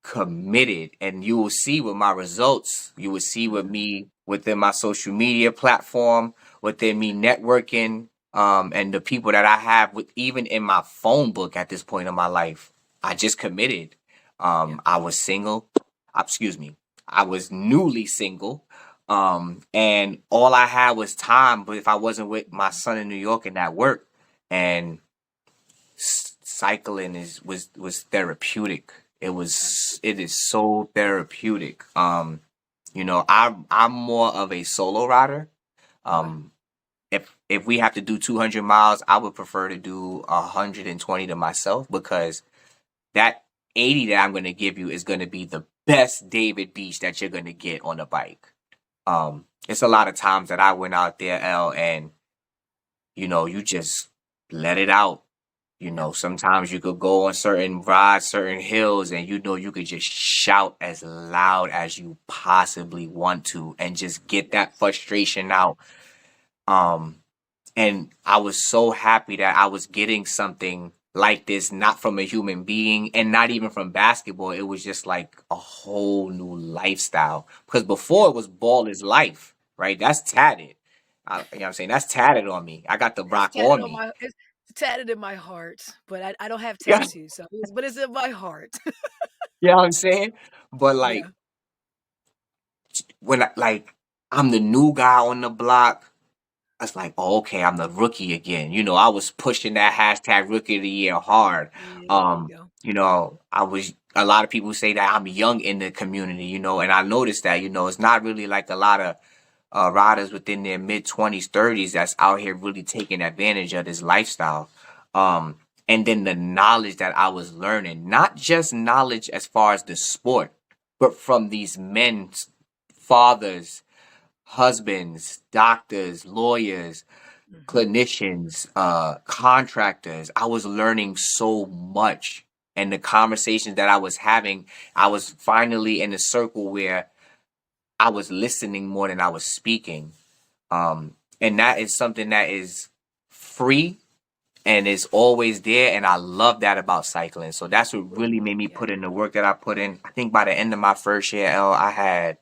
Speaker 1: committed, and you will see with my results. You will see with
Speaker 2: Mhm.
Speaker 1: me within my social media platform, within me networking, and the people that I have with even in my phone book at this point in my life. I just committed.
Speaker 2: Yeah.
Speaker 1: I was single. Excuse me. I was newly single. And all I had was time, but if I wasn't with my son in New York and at work, and cycling was therapeutic. It is so therapeutic. I'm more of a solo rider.
Speaker 2: Okay.
Speaker 1: Um, if we have to do 200 miles, I would prefer to do 120 to myself because that 80 that I'm going to give you is going to be the best David Beach that you're going to get on a bike. It's a lot of times that I went out there, L, and you just let it out.
Speaker 2: Yeah.
Speaker 1: Sometimes you could go on certain rides, certain hills, and you could just shout as loud as you possibly want to and just get that frustration out. Um, and I was so happy that I was getting something like this, not from a human being and not even from basketball. It was just like a whole new lifestyle. Because
Speaker 2: Yeah.
Speaker 1: before it was ball is life, right? That's tatted. You know what I'm saying? That's tatted on me. I got the
Speaker 2: It's
Speaker 1: rock
Speaker 2: tatted
Speaker 1: on
Speaker 2: on
Speaker 1: me.
Speaker 2: my it's tatted in my heart, but I don't have
Speaker 1: Yeah.
Speaker 2: tattoos, so but it's in my heart.
Speaker 1: You know what I'm saying? But like
Speaker 2: Yeah.
Speaker 1: when I'm the new guy on the block, it's like, oh, okay, I'm the rookie again. I was pushing that hashtag rookie of the year hard.
Speaker 2: Yeah, there you go.
Speaker 1: I was a lot of people say that I'm young in the community, and I noticed that, it's not really like a lot of riders within their mid 20s, 30s that's out here really taking advantage of this lifestyle. Um, and then the knowledge that I was learning, not just knowledge as far as the sport, but from these men's fathers, husbands, doctors, lawyers,
Speaker 2: Mhm.
Speaker 1: clinicians, contractors. I was learning so much. And the conversations that I was having, I was finally in a circle where I was listening more than I was speaking. And that is something that is free and it's always there, and I love that about cycling. So that's what really made me
Speaker 2: Yeah.
Speaker 1: put in the work that I put in. I think by the end of my first year, L, I had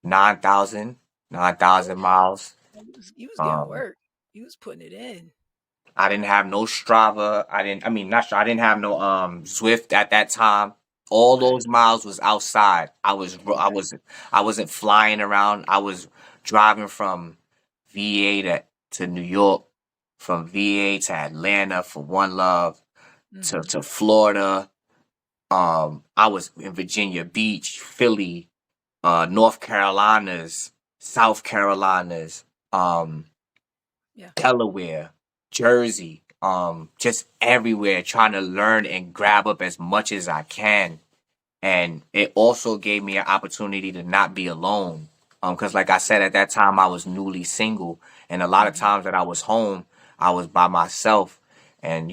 Speaker 1: 9,000 miles.
Speaker 2: You was getting
Speaker 1: Um,
Speaker 2: work. You was putting it in.
Speaker 1: I didn't have no Strava. I mean, not Strava. I didn't have no Zwift at that time. All
Speaker 2: Right.
Speaker 1: those miles was outside.
Speaker 2: Right.
Speaker 1: I wasn't flying around. I was driving from VA to New York, from VA to Atlanta for One Love,
Speaker 2: Mm-hmm.
Speaker 1: to Florida. I was in Virginia Beach, Philly, North Carolinas, South Carolinas.
Speaker 2: Yeah.
Speaker 1: Delaware, Jersey, just everywhere trying to learn and grab up as much as I can. And it also gave me an opportunity to not be alone. Because like I said, at that time I was newly single, and a lot of
Speaker 2: Mm-hmm.
Speaker 1: times that I was home, I was by myself, and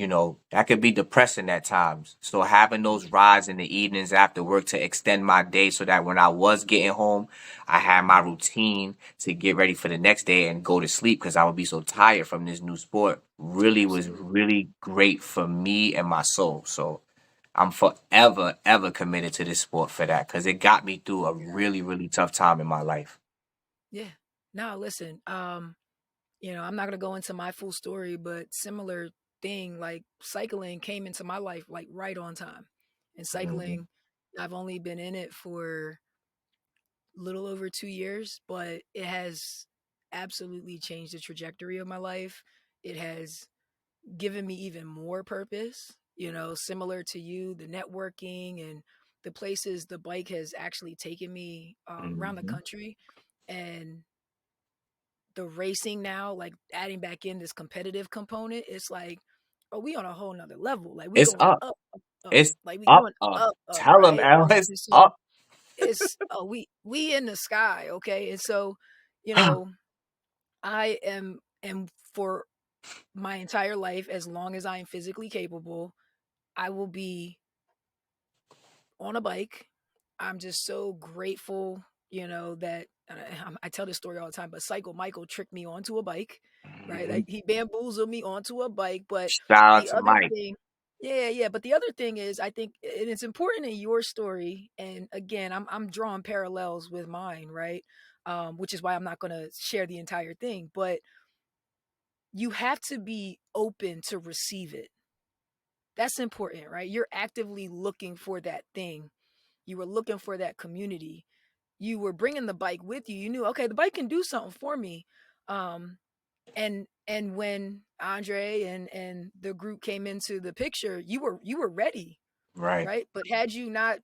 Speaker 1: that could be depressing at times. So having those rides in the evenings after work to extend my day, so that when I was getting home, I had my routine to get ready for the next day and go to sleep because I would be so tired from this new sport. Really was
Speaker 2: Absolutely.
Speaker 1: really great for me and my soul. So I'm forever, ever committed to this sport for that because it got me through a really, really tough time in my life.
Speaker 2: Yeah. Now listen, I'm not gonna go into my full story, but similar thing, like cycling came into my life like right on time. And
Speaker 1: Hmm.
Speaker 2: cycling, I've only been in it for little over 2 years, but it has absolutely changed the trajectory of my life. It has given me even more purpose, similar to you, the networking and the places the bike has actually taken me around the
Speaker 1: Hmm.
Speaker 2: country. And the racing now, like adding back in this competitive component, it's like, oh, we on a whole nother level. Like we
Speaker 1: It's
Speaker 2: going
Speaker 1: up.
Speaker 2: up, up, up.
Speaker 1: It's
Speaker 2: Like we
Speaker 1: up,
Speaker 2: going
Speaker 1: up.
Speaker 2: up,
Speaker 1: Tell them,
Speaker 2: right?
Speaker 1: Al, it's
Speaker 2: And so
Speaker 1: up.
Speaker 2: it's we in the sky, okay? And so, you know, I am for my entire life, as long as I am physically capable, I will be on a bike. I'm just so grateful, that I tell this story all the time, but Psycho Michael tricked me onto a bike, right?
Speaker 1: Mhm.
Speaker 2: Like he bamboozled me onto a bike. But
Speaker 1: Shout out
Speaker 2: the
Speaker 1: to
Speaker 2: other
Speaker 1: Mike.
Speaker 2: thing, yeah, yeah. But the other thing is, I think, and it's important in your story. And again, I'm drawing parallels with mine, right? Which is why I'm not going to share the entire thing. But you have to be open to receive it. That's important, right? You're actively looking for that thing. You were looking for that community. You were bringing the bike with you. You knew, okay, the bike can do something for me. Um, and when Andre and the group came into the picture, you were ready,
Speaker 1: Right,
Speaker 2: right? But had you not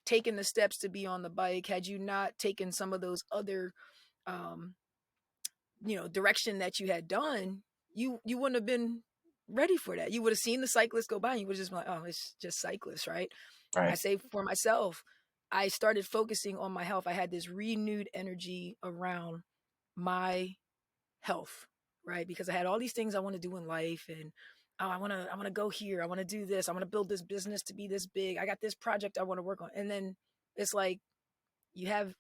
Speaker 2: taken the steps to be on the bike, had you not taken some of those other um, direction that you had done, you wouldn't have been ready for that. You would have seen the cyclists go by and you would have just been like, oh, it's just cyclists, right? I
Speaker 1: right.
Speaker 2: say for myself, I started focusing on my health. I had this renewed energy around my health, right? Because I had all these things I want to do in life, and oh, I want to go here. I want to do this. I want to build this business to be this big. I got this project I want to work on. And then it's like you have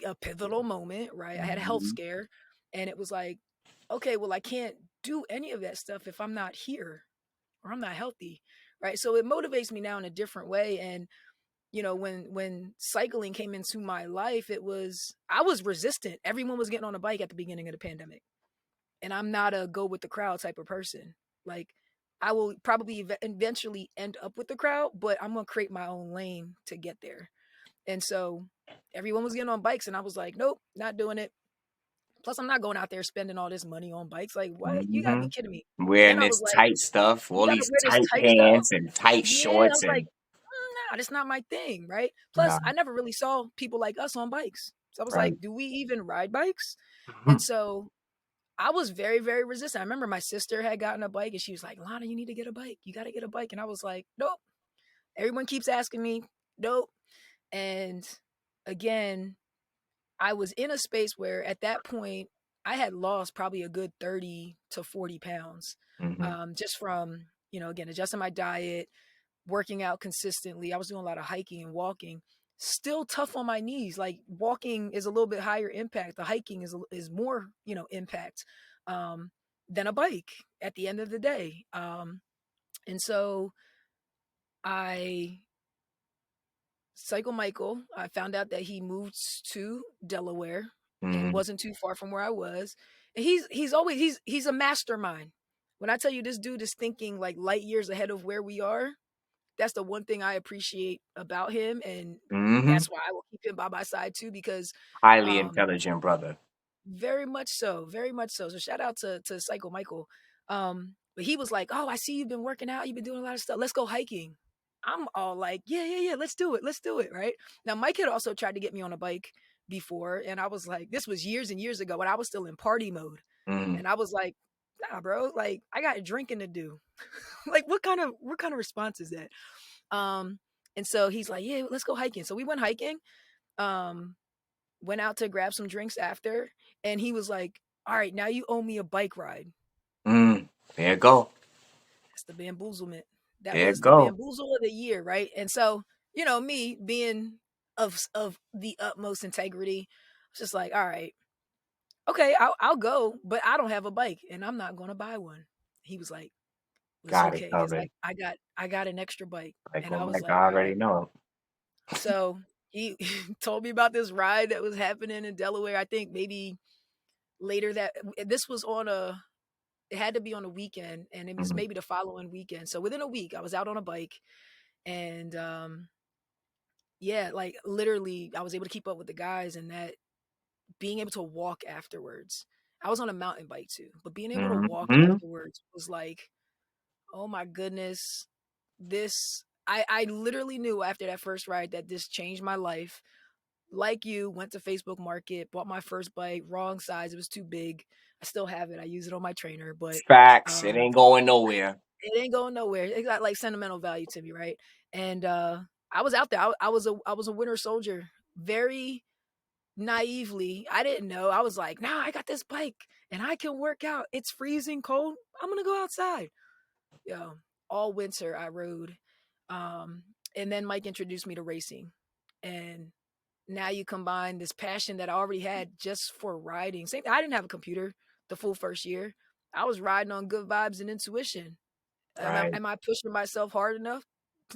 Speaker 2: a pivotal moment, right? I had a health
Speaker 1: Mhm.
Speaker 2: scare, and it was like, okay, well, I can't do any of that stuff if I'm not here or I'm not healthy, right? So it motivates me now in a different way. And when cycling came into my life, I was resistant. Everyone was getting on a bike at the beginning of the pandemic, and I'm not a go with the crowd type of person. Like I will probably eventually end up with the crowd, but I'm gonna create my own lane to get there. And so everyone was getting on bikes, and I was like, nope, not doing it. Plus, I'm not going out there spending all this money on bikes. Like, what? You gotta be
Speaker 1: Mhm.
Speaker 2: kidding me.
Speaker 1: Wearing
Speaker 2: Then I was
Speaker 1: this
Speaker 2: like,
Speaker 1: tight stuff,
Speaker 2: you
Speaker 1: all
Speaker 2: gotta
Speaker 1: these
Speaker 2: wear this
Speaker 1: tight
Speaker 2: tight stuff.
Speaker 1: pants and tight
Speaker 2: Yeah, I
Speaker 1: shorts
Speaker 2: was like,
Speaker 1: and
Speaker 2: nah, that's not my thing, right? Plus,
Speaker 1: nah,
Speaker 2: I never really saw people like us on bikes. So I was
Speaker 1: right.
Speaker 2: like, do we even ride bikes? And
Speaker 1: Mhm.
Speaker 2: so I was very, very resistant. I remember my sister had gotten a bike and she was like, Lana, you need to get a bike. You got to get a bike. And I was like, nope. Everyone keeps asking me, nope. And again, I was in a space where at that point I had lost probably a good 30 to 40 pounds,
Speaker 1: Mhm.
Speaker 2: just from, again, adjusting my diet, working out consistently. I was doing a lot of hiking and walking. Still tough on my knees. Like walking is a little bit higher impact. The hiking is more, impact. Um, than a bike at the end of the day. And so I Cycle Michael, I found out that he moved to Delaware and
Speaker 1: Mm,
Speaker 2: wasn't too far from where I was. And he's always he's a mastermind. When I tell you this dude is thinking like light years ahead of where we are, that's the one thing I appreciate about him, and
Speaker 1: hmm.
Speaker 2: that's why I will keep him by my side too, because
Speaker 1: Highly
Speaker 2: um
Speaker 1: intelligent brother.
Speaker 2: very much so, very much so. So shout out to Psycho Michael. But he was like, "Oh, I see you've been working out. You've been doing a lot of stuff. Let's go hiking." I'm all like, "Yeah, yeah, yeah. Let's do it. Let's do it." Right now, Mike had also tried to get me on a bike before, and I was like, "This was years and years ago when I was still in party mode,"
Speaker 1: Mm,
Speaker 2: and I was like, "Nah, bro. Like, I got drinking to do. Like, what kind of response is that?" Um, and so he's like, "Yeah, let's go hiking." So we went hiking. Um, went out to grab some drinks after, and he was like, "All right, now you owe me a bike ride."
Speaker 1: mm. There you go.
Speaker 2: That's the bamboozlement. That
Speaker 1: There you
Speaker 2: was the
Speaker 1: go.
Speaker 2: bamboozle of the year, right? And so, me being of the utmost integrity, I was just like, "All right, okay, I'll go, but I don't have a bike, and I'm not going to buy one." He was like, "Well, it's
Speaker 1: Got it
Speaker 2: okay, because
Speaker 1: covered.
Speaker 2: I got an extra bike,"
Speaker 1: Like,
Speaker 2: and
Speaker 1: oh
Speaker 2: I
Speaker 1: my
Speaker 2: was
Speaker 1: God,
Speaker 2: like,
Speaker 1: I
Speaker 2: "All
Speaker 1: already
Speaker 2: right."
Speaker 1: know.
Speaker 2: So he told me about this ride that was happening in Delaware. I think maybe later that this was on a it had to be on a weekend, and it was
Speaker 1: Mm,
Speaker 2: maybe the following weekend. So within a week, I was out on a bike, and yeah, like literally, I was able to keep up with the guys, and that being able to walk afterwards. I was on a mountain bike too, but being able to walk
Speaker 1: mm-hmm.
Speaker 2: afterwards was like, oh my goodness, this. I literally knew after that first ride that this changed my life. Like you, went to Facebook Market, bought my first bike, wrong size, it was too big. I still have it. I use it on my trainer, but
Speaker 1: Facts. It
Speaker 2: um
Speaker 1: ain't going nowhere.
Speaker 2: it ain't going nowhere. It got like sentimental value to me, right? And I was out there. I was a winter soldier. Very naively, I didn't know. I was like, "Nah, I got this bike and I can work out. It's freezing cold. I'm gonna go outside." Yo, all winter I rode. Um, and then Mike introduced me to racing, and now you combine this passion that I already had just for riding. Same, I didn't have a computer the full first year. I was riding on good vibes and intuition. Am I,
Speaker 1: Right.
Speaker 2: am I pushing myself hard enough?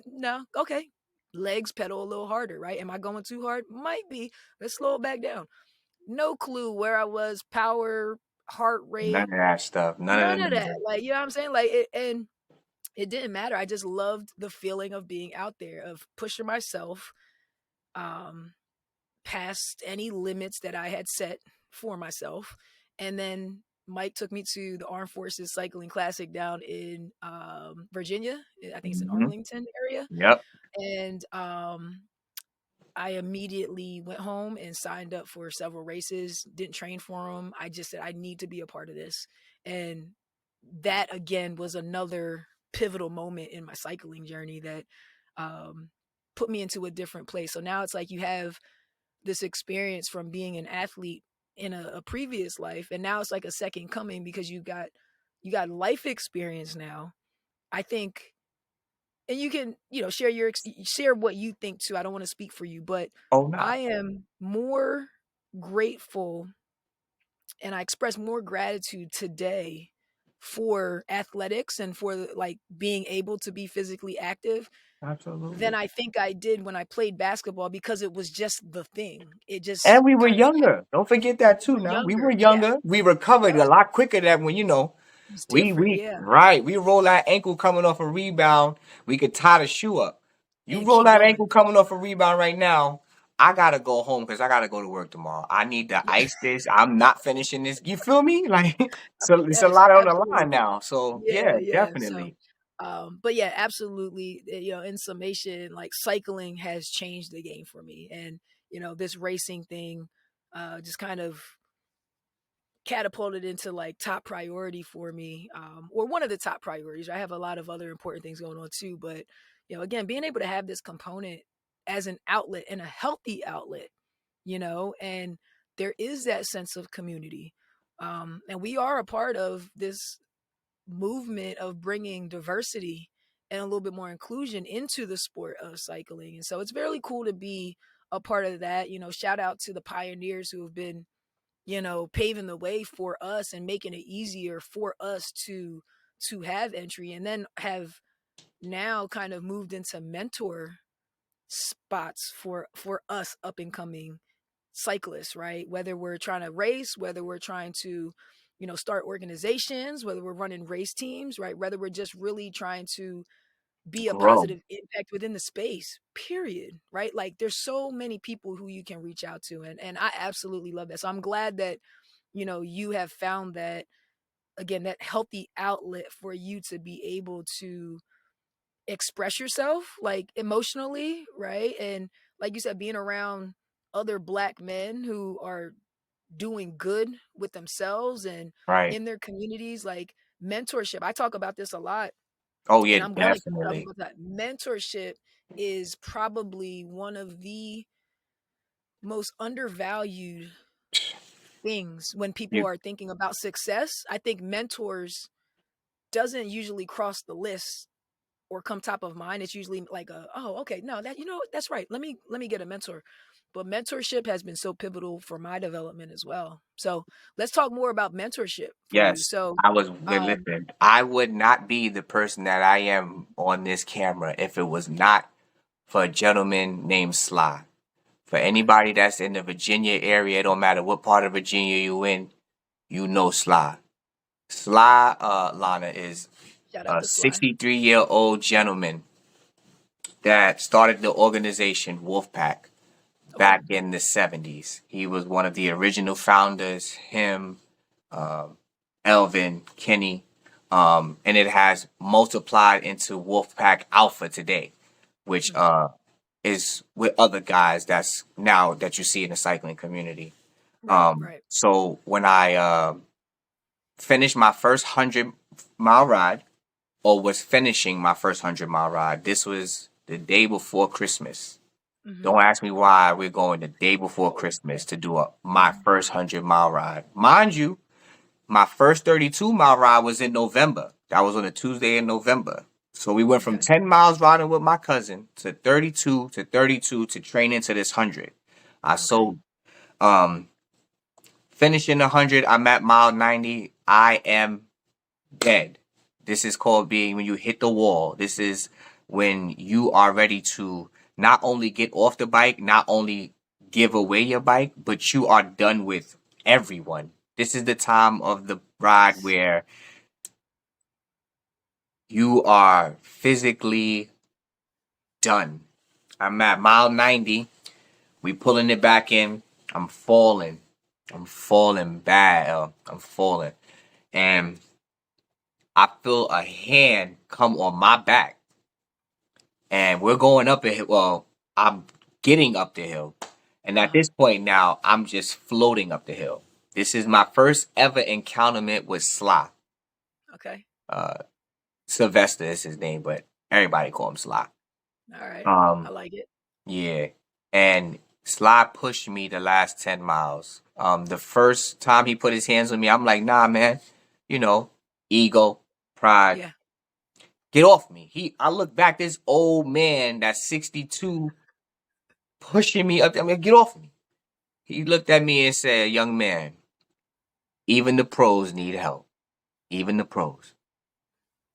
Speaker 2: No. Okay. Legs pedal a little harder, right? Am I going too hard? Might be. Let's slow it back down. No clue where I was, power, heart
Speaker 1: None
Speaker 2: rate,
Speaker 1: of that stuff. None of
Speaker 2: none
Speaker 1: the
Speaker 2: of that.
Speaker 1: numbers.
Speaker 2: Like, you know what I'm saying? Like, and it didn't matter. I just loved the feeling of being out there, of pushing myself um, past any limits that I had set for myself. And then Mike took me to the Armed Forces Cycling Classic down in Virginia. I think it's in
Speaker 1: Hmm.
Speaker 2: Arlington area.
Speaker 1: Yep.
Speaker 2: And I immediately went home and signed up for several races. Didn't train for them. I just said I need to be a part of this, and that again was another pivotal moment in my cycling journey that um, put me into a different place. So now it's like you have this experience from being an athlete in a previous life, and now it's like a second coming because you got life experience now. I think, and you can share what you think too. I don't want to speak for you, but
Speaker 1: Oh, nah.
Speaker 2: I am more grateful, and I express more gratitude today for athletics and for like being able to be physically active than
Speaker 1: Absolutely.
Speaker 2: I think I did when I played basketball, because it was just the thing. It just
Speaker 1: And we were
Speaker 2: kind of
Speaker 1: younger. Don't forget that
Speaker 2: we
Speaker 1: too
Speaker 2: were
Speaker 1: now. We were
Speaker 2: younger. Yeah.
Speaker 1: younger. We recovered a
Speaker 2: Yep.
Speaker 1: lot quicker than when,
Speaker 2: It was
Speaker 1: we
Speaker 2: different.
Speaker 1: we
Speaker 2: Yeah.
Speaker 1: right. We roll our ankle coming off a rebound. We could tie the shoe up. You
Speaker 2: And
Speaker 1: roll
Speaker 2: keep
Speaker 1: that ankle
Speaker 2: going.
Speaker 1: coming off a rebound right now. I gotta go home because I gotta go to work tomorrow. I need to
Speaker 2: Yeah.
Speaker 1: ice this. I'm not finishing this. You feel me? Like, so it's a
Speaker 2: Yes,
Speaker 1: lot on the line
Speaker 2: absolutely.
Speaker 1: now. So
Speaker 2: Yeah,
Speaker 1: yeah,
Speaker 2: yeah. So,
Speaker 1: definitely.
Speaker 2: but yeah, absolutely. In summation, like cycling has changed the game for me, and this racing thing, just kind of catapulted into like top priority for me, or one of the top priorities. I have a lot of other important things going on too, but again, being able to have this component as an outlet and a healthy outlet, and there is that sense of community, and we are a part of this movement of bringing diversity and a little bit more inclusion into the sport of cycling. And so it's very cool to be a part of that. Shout out to the pioneers who have been paving the way for us and making it easier for us to have entry, and then have now kind of moved into mentor spots for us up and coming cyclists, right? Whether we're trying to race, whether we're trying to, start organizations, whether we're running race teams, right? Whether we're just really trying to be a
Speaker 1: Grow.
Speaker 2: positive impact within the space, period, right? Like there's so many people who you can reach out to, and I absolutely love that. So I'm glad that, you have found that, again, that healthy outlet for you to be able to express yourself, like emotionally, right? And like you said, being around other black men who are doing good with themselves and
Speaker 1: Right.
Speaker 2: in their communities, like mentorship. I talk about this a lot,
Speaker 1: Oh yeah,
Speaker 2: and I'm glad you talk
Speaker 1: definitely.
Speaker 2: about that. Mentorship is probably one of the most undervalued things when people
Speaker 1: You
Speaker 2: are thinking about success. I think mentors doesn't usually cross the list or come top of mind. It's usually like oh, okay, no, that, that's right. Let me get a mentor. But mentorship has been so pivotal for my development as well. So let's talk more about mentorship for you.
Speaker 1: Yes,
Speaker 2: So
Speaker 1: I was.
Speaker 2: um
Speaker 1: Listen, I would not be the person that I am on this camera if it was not for a gentleman named Sly. For
Speaker 2: okay,
Speaker 1: anybody that's in the Virginia area, it don't matter what part of Virginia you in, you know Sly. Sly, Lana, is
Speaker 2: shout out
Speaker 1: a
Speaker 2: to Sly.
Speaker 1: 63-year-old gentleman that started the organization Wolfpack
Speaker 2: Okay.
Speaker 1: back in the 70s. He was one of the original founders, him, um, Elvin, Kenny, and it has multiplied into Wolfpack Alpha today, which
Speaker 2: Hmm.
Speaker 1: is with other guys that's now that you see in the cycling community.
Speaker 2: Right, right.
Speaker 1: So when I finished my first 100-mile ride, or was finishing my first 100-mile ride, this was the day before Christmas.
Speaker 2: Hmm.
Speaker 1: Don't ask me why we're going the day before
Speaker 2: Oh,
Speaker 1: Christmas
Speaker 2: okay.
Speaker 1: to do my
Speaker 2: Hmm.
Speaker 1: first 100-mile ride. Mind you, my first 32-mile ride was in November. That was on a Tuesday in November. So we went from
Speaker 2: Okay.
Speaker 1: 10 miles riding with my cousin to 32 to 32 to train into this 100. I
Speaker 2: Okay.
Speaker 1: so finishing 100, I'm at mile 90. I am dead. This is called being when you hit the wall. This is when you are ready to not only get off the bike, not only give away your bike, but you are done with everyone. This is the time of the ride
Speaker 2: Yes.
Speaker 1: where you are physically done. I'm at mile 90. We pulling it back in. I'm falling. I'm falling bad. I'm falling. And I feel a hand come on my back. And we're going up a hill. Well, I'm getting up the hill. And at
Speaker 2: Uh-huh.
Speaker 1: this point now, I'm just floating up the hill. This is my first ever encounterment with Sly.
Speaker 2: Okay.
Speaker 1: Uh, Sylvester is his name, but everybody call him Sly.
Speaker 2: All right. I
Speaker 1: Um,
Speaker 2: like it.
Speaker 1: yeah. And Sly pushed me the last 10 miles. The first time he put his hands on me, I'm like, nah, man, you know, ego, pride,
Speaker 2: Yeah.
Speaker 1: get off me. I look back, this old man that's 62 pushing me up. I mean, get off me. He looked at me and said, young man, even the pros need help. Even the pros.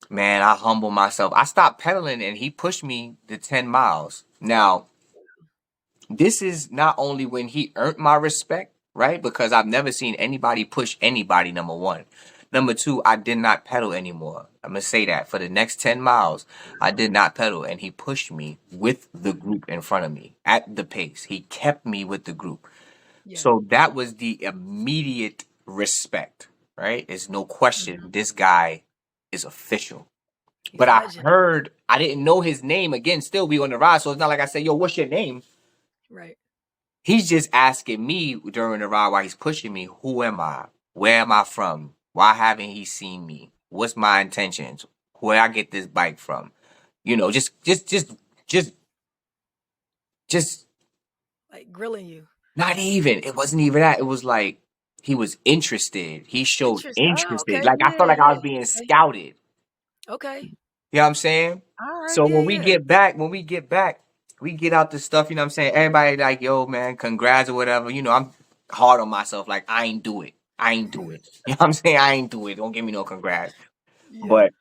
Speaker 1: Man, I humble myself. I stopped pedaling and he pushed me the 10 miles. Now, this is not only when he earned my respect, right? Because I've never seen anybody push anybody, number one. Number two, I did not pedal anymore. I'm going to say that. For the next 10 miles, I did not pedal. And he pushed me with the group in front of me at the pace. He kept me with the group.
Speaker 2: Yeah.
Speaker 1: So that was the immediate respect, right? There's no question.
Speaker 2: Hmm.
Speaker 1: This guy is official.
Speaker 2: He's
Speaker 1: But
Speaker 2: a
Speaker 1: I
Speaker 2: legend.
Speaker 1: heard, I didn't know his name. Again, still we on the ride. So it's not like I said, yo, what's your name?
Speaker 2: Right.
Speaker 1: He's just asking me during the ride while he's pushing me, who am I? Where am I from? Why haven't he seen me? What's my intentions? Where I get this bike from? You know, just, just
Speaker 2: Like grilling you.
Speaker 1: not even. It wasn't even that. It was like he was interested. He showed
Speaker 2: Interest. Oh,
Speaker 1: interested.
Speaker 2: okay.
Speaker 1: Like I
Speaker 2: Yeah.
Speaker 1: felt like I
Speaker 2: Yeah.
Speaker 1: was being
Speaker 2: Okay.
Speaker 1: scouted.
Speaker 2: Okay.
Speaker 1: You know what I'm saying?
Speaker 2: All right.
Speaker 1: So
Speaker 2: Yeah.
Speaker 1: when we
Speaker 2: Yeah.
Speaker 1: get back, we get out the stuff, you know what I'm saying? Everybody like, yo, man, congrats or whatever. You know, hard on myself. Like, I ain't do it. I ain't do it. You know what I'm saying? I ain't do it. Don't give me no congrats.
Speaker 2: Yeah.
Speaker 1: But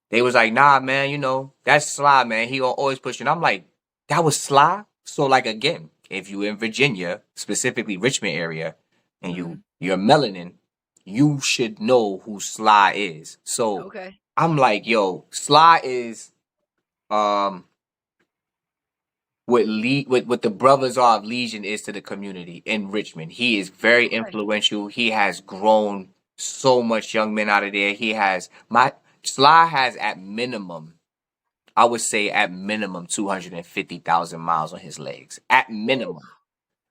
Speaker 1: they was like, nah, man, that's Sly, man. He gonna always push you. And I'm like, that was Sly? So like again, if you in Virginia, specifically Richmond area, and
Speaker 2: Hmm.
Speaker 1: you're melanin, you should know who Sly is. So
Speaker 2: Okay.
Speaker 1: I'm like, yo, Sly is um what the brothers are of Legion is to the community in Richmond. He is very
Speaker 2: Okay.
Speaker 1: influential. He has grown so much young men out of there. He has my Sly has at minimum, I would say at minimum 250,000 miles on his legs. At
Speaker 2: Woo.
Speaker 1: minimum.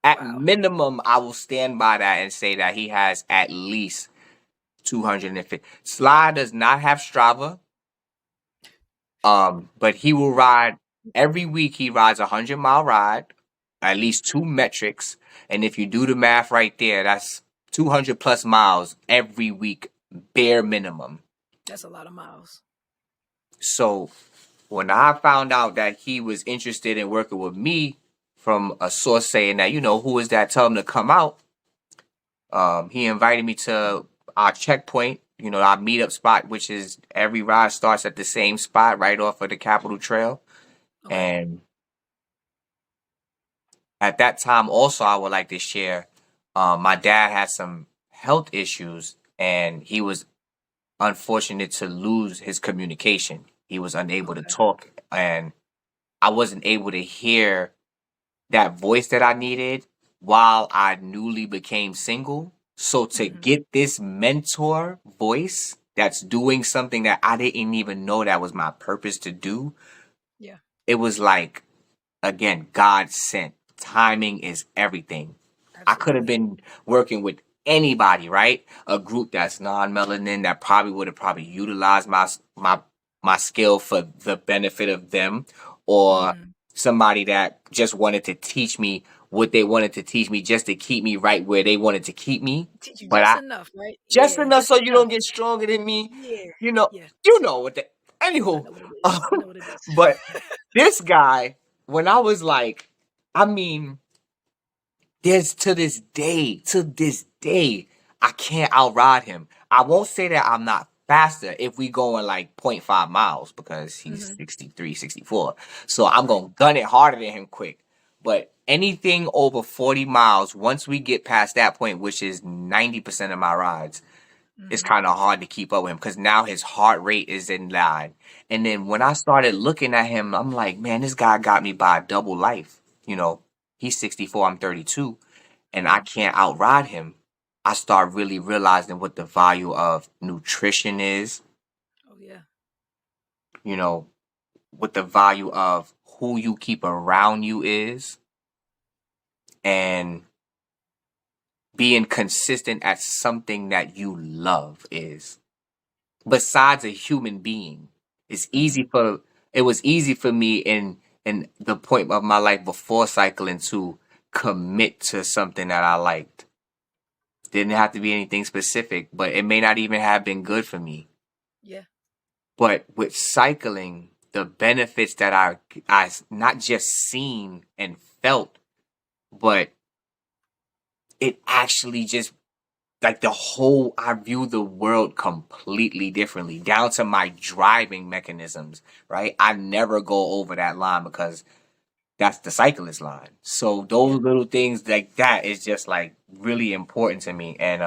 Speaker 1: At
Speaker 2: Wow.
Speaker 1: minimum, I will stand by that and say that he has at least 250. Sly does not have Strava. But he will
Speaker 2: Wow.
Speaker 1: ride every week. He rides 100-mile ride, at least two metrics, and if you do the math right there, that's 200 plus miles every week, bare minimum.
Speaker 2: That's a lot of miles.
Speaker 1: So when I found out that he was interested in working with me, from a source saying that who is that? Tell him to come out. He invited me to our checkpoint. Our meetup spot, which is every ride starts at the same spot right off of the Capitol Trail.
Speaker 2: Okay.
Speaker 1: And at that time, also, I would like to share, my dad had some health issues, and he was unfortunate to lose his communication. He was unable to
Speaker 2: Okay.
Speaker 1: talk, and I wasn't able to hear that voice that I needed while I newly became single. So to
Speaker 2: Hmm.
Speaker 1: get this mentor voice that's doing something that I didn't even know that was my purpose to do,
Speaker 2: Yeah.
Speaker 1: it was like, again, God sent. Timing is everything. I could have
Speaker 2: Absolutely.
Speaker 1: been working with anybody, right? A group that's non-melanin that probably would have probably utilized my skill for the benefit of them, or
Speaker 2: Hmm.
Speaker 1: somebody that just wanted to teach me what they wanted to teach me just to keep me right where they wanted to keep me.
Speaker 2: Teach you
Speaker 1: But
Speaker 2: just
Speaker 1: I
Speaker 2: enough, right?
Speaker 1: just
Speaker 2: Yeah.
Speaker 1: enough
Speaker 2: Just
Speaker 1: so you
Speaker 2: enough.
Speaker 1: don't get stronger than me.
Speaker 2: Yeah.
Speaker 1: You know,
Speaker 2: Yeah.
Speaker 1: you know what the
Speaker 2: I
Speaker 1: anywho.
Speaker 2: know what it is. I know what it is.
Speaker 1: But this guy, when I was like, I mean, there's to this day, I can't outride him. I won't say that I'm not faster if we going like point 0.5 miles because he's
Speaker 2: Hmm.
Speaker 1: 63, 64. So I'm
Speaker 2: Right.
Speaker 1: going to gun it harder than him quick. But anything over 40 miles, once we get past that point, which is 90% of my rides, it's
Speaker 2: Hmm.
Speaker 1: kind of hard to keep up with him because now his heart rate is in line. And then when
Speaker 2: Yeah.
Speaker 1: I started looking at him, I'm like, man, this guy got me by a double life. He's 64, I'm 32, and I
Speaker 2: Hmm.
Speaker 1: can't outride him. I start really realizing what the value of nutrition is,
Speaker 2: Oh yeah.
Speaker 1: you know, what the value of who you keep around you is, and being consistent at something that you love is. Besides a human being. It's
Speaker 2: Hmm.
Speaker 1: easy for it was easy for me in the point of my life before cycling to commit to something that I liked. Didn't have to be anything specific, but it may not even have been good for me.
Speaker 2: Yeah.
Speaker 1: But with cycling, the benefits that I not just seen and felt, but it actually just like the whole I view the world completely differently, down to my driving mechanisms, right? I never go over that line because that's the cyclist line. So
Speaker 2: Yeah.
Speaker 1: those little things like that is just like really important to me. And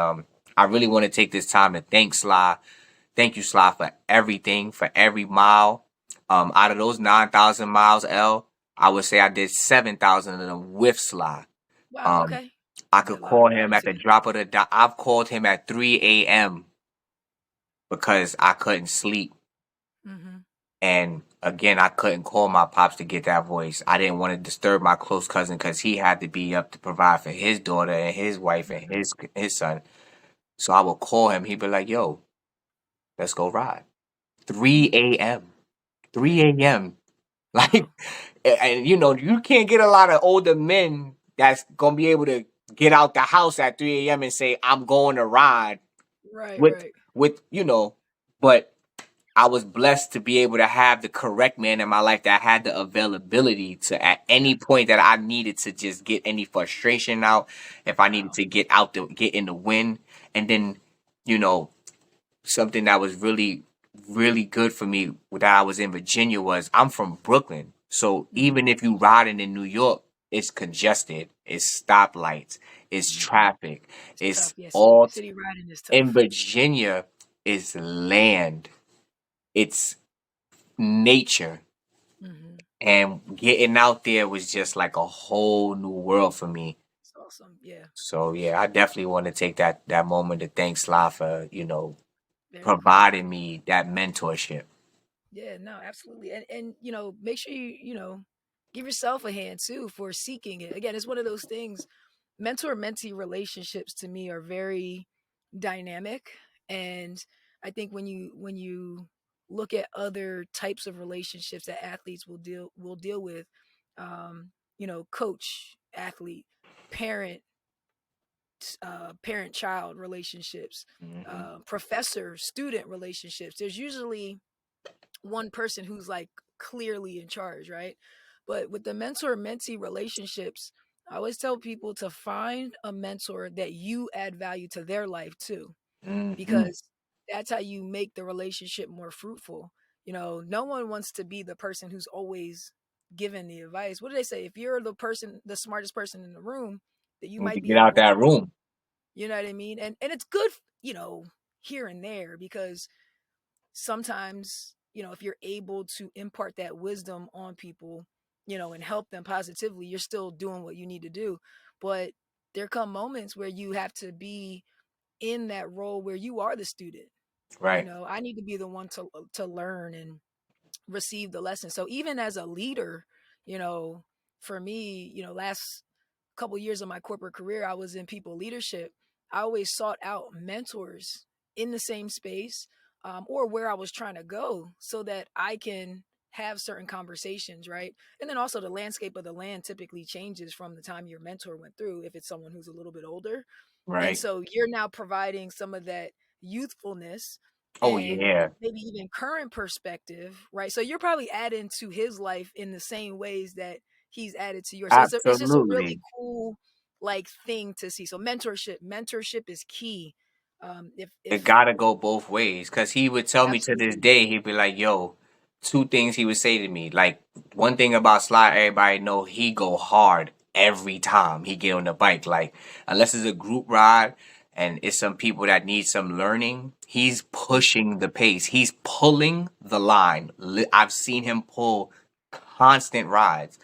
Speaker 1: I really want to take this time to thank Sly. Thank you, Sly, for everything, for every mile. Out of those 9,000 miles, I would say I did 7,000 of them with Sly.
Speaker 2: Wow.
Speaker 1: Um,
Speaker 2: Okay.
Speaker 1: I
Speaker 2: Did
Speaker 1: could
Speaker 2: a lot of
Speaker 1: call him
Speaker 2: riding
Speaker 1: at the
Speaker 2: together.
Speaker 1: drop of the dot. I've called him at 3 a.m. because I couldn't sleep.
Speaker 2: Hmm.
Speaker 1: And again, I couldn't call my pops to get that voice. I didn't want to disturb my close cousin because he had to be up to provide for his daughter and his wife and
Speaker 2: Hmm.
Speaker 1: his son. So I would call him. He'd be like, "Yo, let's go ride." 3 a.m.
Speaker 2: Yeah.
Speaker 1: 3 a.m. Like,
Speaker 2: Wow.
Speaker 1: and you can't get a lot of older men that's gonna be able to get out the house at 3 a.m. and say, "I'm going to ride."
Speaker 2: Right.
Speaker 1: with
Speaker 2: Right.
Speaker 1: with but I was blessed to be able to have the correct man in my life that had the availability to, at
Speaker 2: Yeah.
Speaker 1: any point that I needed to just get any frustration out, if I needed
Speaker 2: Wow.
Speaker 1: to get out the get in the wind, and then, you know, something that was really, really good for me that I was in Virginia was I'm from Brooklyn. So
Speaker 2: Hmm.
Speaker 1: even if you riding in New York, it's congested, it's stoplights, it's
Speaker 2: Hmm.
Speaker 1: traffic,
Speaker 2: It's
Speaker 1: it's
Speaker 2: tough. Yeah. City
Speaker 1: all
Speaker 2: city riding is
Speaker 1: in
Speaker 2: tough.
Speaker 1: Virginia is land. It's nature.
Speaker 2: Hmm.
Speaker 1: And getting out there was just like a whole new world for me.
Speaker 2: It's awesome. Yeah.
Speaker 1: So yeah, I definitely want to take that moment to thank Sly for,
Speaker 2: Very cool.
Speaker 1: providing me that mentorship.
Speaker 2: Yeah, no, absolutely. And make sure you give yourself a hand too for seeking it. Again, it's one of those things. Mentor mentee relationships to me are very dynamic, and I think when you look at other types of relationships that athletes will deal with, coach athlete, parent parent child relationships,
Speaker 1: Hmm.
Speaker 2: professor student relationships, there's usually one person who's like clearly in charge, right? But with the mentor mentee relationships, I always tell people to find a mentor that you add value to their life too,
Speaker 1: Hmm.
Speaker 2: because that's how you make the relationship more fruitful. No one wants to be the person who's always giving the advice. What do they say? If you're the smartest person in the room, that you
Speaker 1: You need to
Speaker 2: might be
Speaker 1: get
Speaker 2: in the
Speaker 1: out that
Speaker 2: wrong room.
Speaker 1: room.
Speaker 2: You know what I mean? And it's good, here and there, because sometimes, if you're able to impart that wisdom on people, and help them positively, you're still doing what you need to do. But there come moments where you have to be in that role where you are the student.
Speaker 1: Right.
Speaker 2: I need to be the one to learn and receive the lesson. So even as a leader, you know, for me, last couple years of my corporate career, I was in people leadership. I always sought out mentors in the same space, or where I was trying to go, so that I can have certain conversations, right? And then also the landscape of the land typically changes from the time your mentor went through, if it's someone who's a little bit older. And
Speaker 1: Right.
Speaker 2: so you're now providing some of that youthfulness
Speaker 1: Oh
Speaker 2: and
Speaker 1: yeah.
Speaker 2: maybe even current perspective, right? So you're probably adding to his life in the same ways that he's added to yours. So it's just a really
Speaker 1: Absolutely.
Speaker 2: cool like thing to see. So mentorship is key. If
Speaker 1: It gotta go both ways. Cause he would tell me to this
Speaker 2: Absolutely.
Speaker 1: day, he'd be like, yo, two things he would say to me. Like, one thing about Sly, everybody know he go hard every time he get on the bike. Like, unless it's a group ride and it's some people that need some learning, he's
Speaker 2: Mhm.
Speaker 1: pushing the pace. He's pulling the line. I've seen him pull constant rides.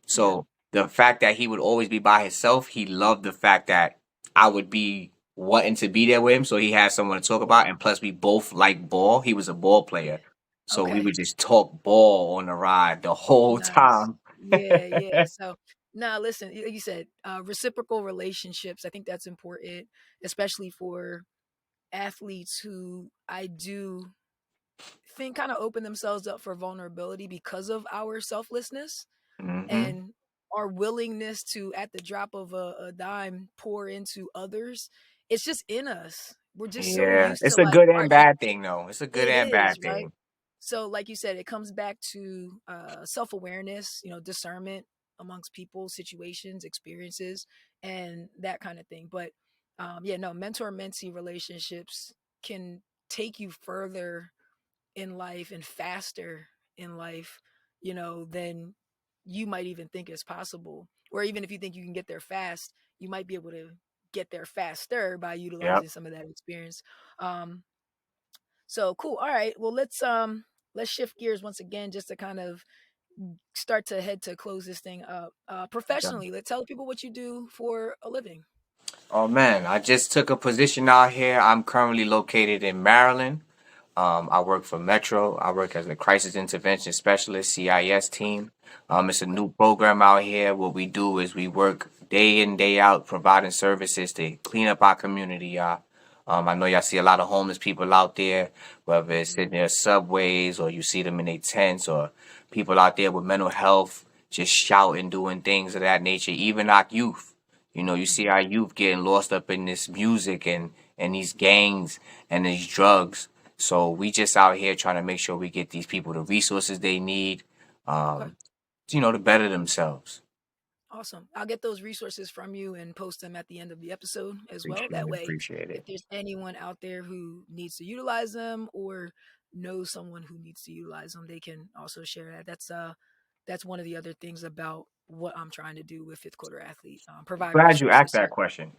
Speaker 2: Yeah.
Speaker 1: So the fact that he would always be by himself, he loved the fact that I would be wanting to be there with him, so he had someone to talk about. And plus, we both like ball. He was a ball player, so we
Speaker 2: Okay.
Speaker 1: would just talk ball on the ride the whole
Speaker 2: Nice.
Speaker 1: time.
Speaker 2: Yeah, yeah. So now listen, you said reciprocal relationships. I think that's important, especially for athletes who I do think kind of open themselves up for vulnerability because of our selflessness
Speaker 1: Hmm.
Speaker 2: and our willingness to, at the drop of a dime, pour into others. It's just in us. We're just so
Speaker 1: Yeah,
Speaker 2: used to
Speaker 1: it's a
Speaker 2: like
Speaker 1: good and
Speaker 2: partner.
Speaker 1: bad thing, though. It's a good
Speaker 2: It
Speaker 1: and
Speaker 2: is,
Speaker 1: bad
Speaker 2: right?
Speaker 1: thing.
Speaker 2: So, like you said, it comes back to self awareness, discernment amongst people, situations, experiences, and that kind of thing. But yeah, no, mentor mentee relationships can take you further in life and faster in life, than you might even think is possible. Or even if you think you can get there fast, you might be able to get there faster by
Speaker 1: Yep.
Speaker 2: utilizing some of that experience. Um, so cool. All right. Well, let's shift gears once again, just to kind of start to head to close this thing up. Professionally, let's tell people what you do for a living.
Speaker 1: Oh man, I just took a position out here. I'm currently located in Maryland. I work for Metro. I work as a crisis intervention specialist, CIS team. It's a
Speaker 2: Okay.
Speaker 1: new program out here. What we do is we work day in, day out, providing services to clean up our community, y'all. I know y'all see a lot of homeless people out there, whether it's
Speaker 2: Hmm.
Speaker 1: in their subways or you see them in their tents, or people out there with mental health just shouting, doing things of that nature. Even our youth. You see
Speaker 2: Hmm.
Speaker 1: our youth getting lost up in this music and these gangs and these drugs. So we just out here trying to make sure we get these people the resources they need,
Speaker 2: Okay.
Speaker 1: um, to better themselves.
Speaker 2: Awesome. I'll get those resources from you and post them at the end of the episode as well.
Speaker 1: Appreciate
Speaker 2: That
Speaker 1: it.
Speaker 2: way,
Speaker 1: Appreciate
Speaker 2: if
Speaker 1: it.
Speaker 2: there's anyone out there who needs to utilize them or knows someone who needs to utilize them, they can also share that. That's one of the other things about what I'm trying to do with fifth quarter athlete, provide
Speaker 1: Glad you asked
Speaker 2: resources.
Speaker 1: that question.